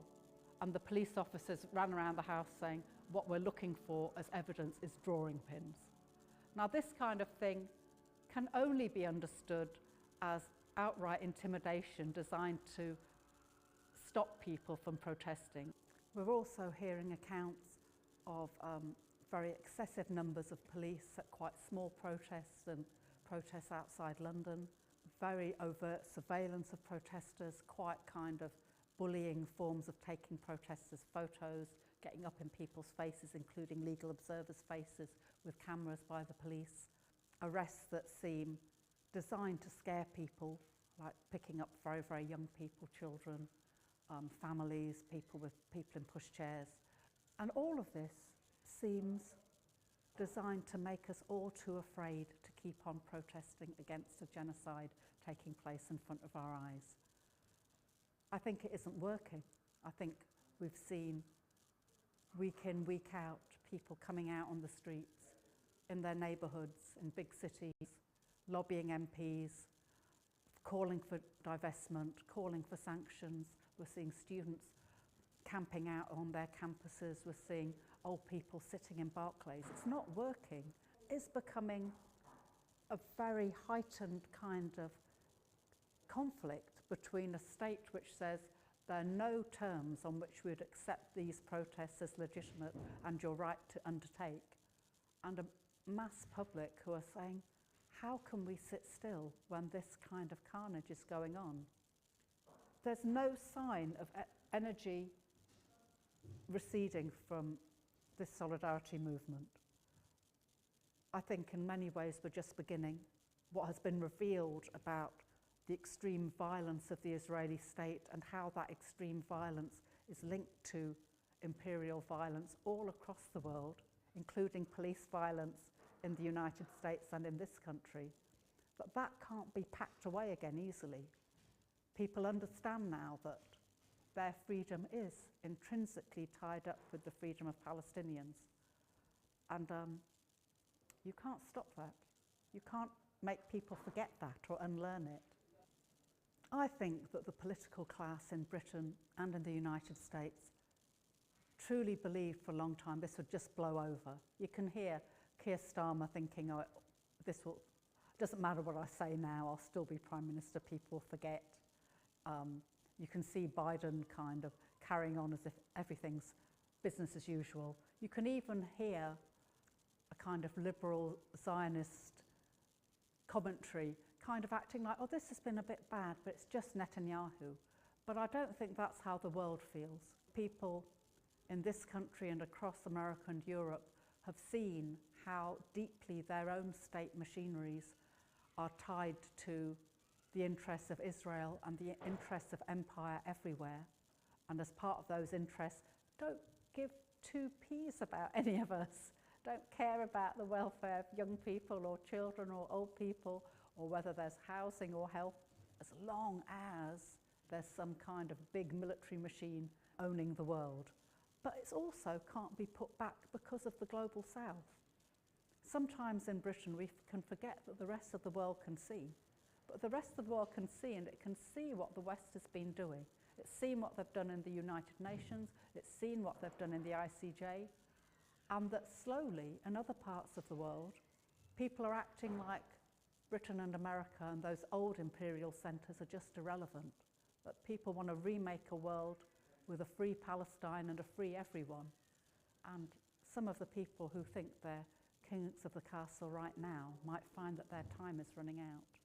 And the police officers ran around the house saying, what we're looking for as evidence is drawing pins. Now this kind of thing can only be understood as outright intimidation designed to stop people from protesting. We're also hearing accounts of very excessive numbers of police at quite small protests and protests outside London, very overt surveillance of protesters, quite kind of bullying forms of taking protesters' photos, getting up in people's faces, including legal observers' faces, with cameras by the police. Arrests that seem designed to scare people, like picking up very, very young people, children, families, people in pushchairs. And all of this seems designed to make us all too afraid to keep on protesting against a genocide taking place in front of our eyes. I think it isn't working. I think we've seen week in, week out, people coming out on the streets in their neighbourhoods, in big cities, lobbying MPs, calling for divestment, calling for sanctions. We're seeing students camping out on their campuses. We're seeing old people sitting in Barclays. It's not working. It's becoming a very heightened kind of conflict between a state which says there are no terms on which we would accept these protests as legitimate and your right to undertake, and a mass public who are saying, how can we sit still when this kind of carnage is going on? There's no sign of energy receding from this solidarity movement. I think in many ways we're just beginning. What has been revealed about the extreme violence of the Israeli state and how that extreme violence is linked to imperial violence all across the world, including police violence in the United States and in this country, that can't be packed away again easily. People understand now that their freedom is intrinsically tied up with the freedom of Palestinians. And you can't stop that. You can't make people forget that or unlearn it. I think that the political class in Britain and in the United States truly believed for a long time this would just blow over. You can hear Keir Starmer thinking, oh, doesn't matter what I say now, I'll still be Prime Minister, people will forget. You can see Biden kind of carrying on as if everything's business as usual. You can even hear a kind of liberal Zionist commentary kind of acting like, oh, this has been a bit bad, but it's just Netanyahu. But I don't think that's how the world feels. People in this country and across America and Europe have seen how deeply their own state machineries are tied to the interests of Israel and the interests of empire everywhere. And as part of those interests, don't give two peas about any of us. Don't care about the welfare of young people or children or old people, or whether there's housing or health, as long as there's some kind of big military machine owning the world. But it also can't be put back because of the global south. Sometimes in Britain we can forget that the rest of the world can see. But the rest of the world can see, and it can see what the West has been doing. It's seen what they've done in the United Nations, it's seen what they've done in the ICJ, and that slowly in other parts of the world, people are acting like Britain and America and those old imperial centres are just irrelevant. That people want to remake a world with a free Palestine and a free everyone. And some of the people who think they're kings of the castle right now might find that their time is running out.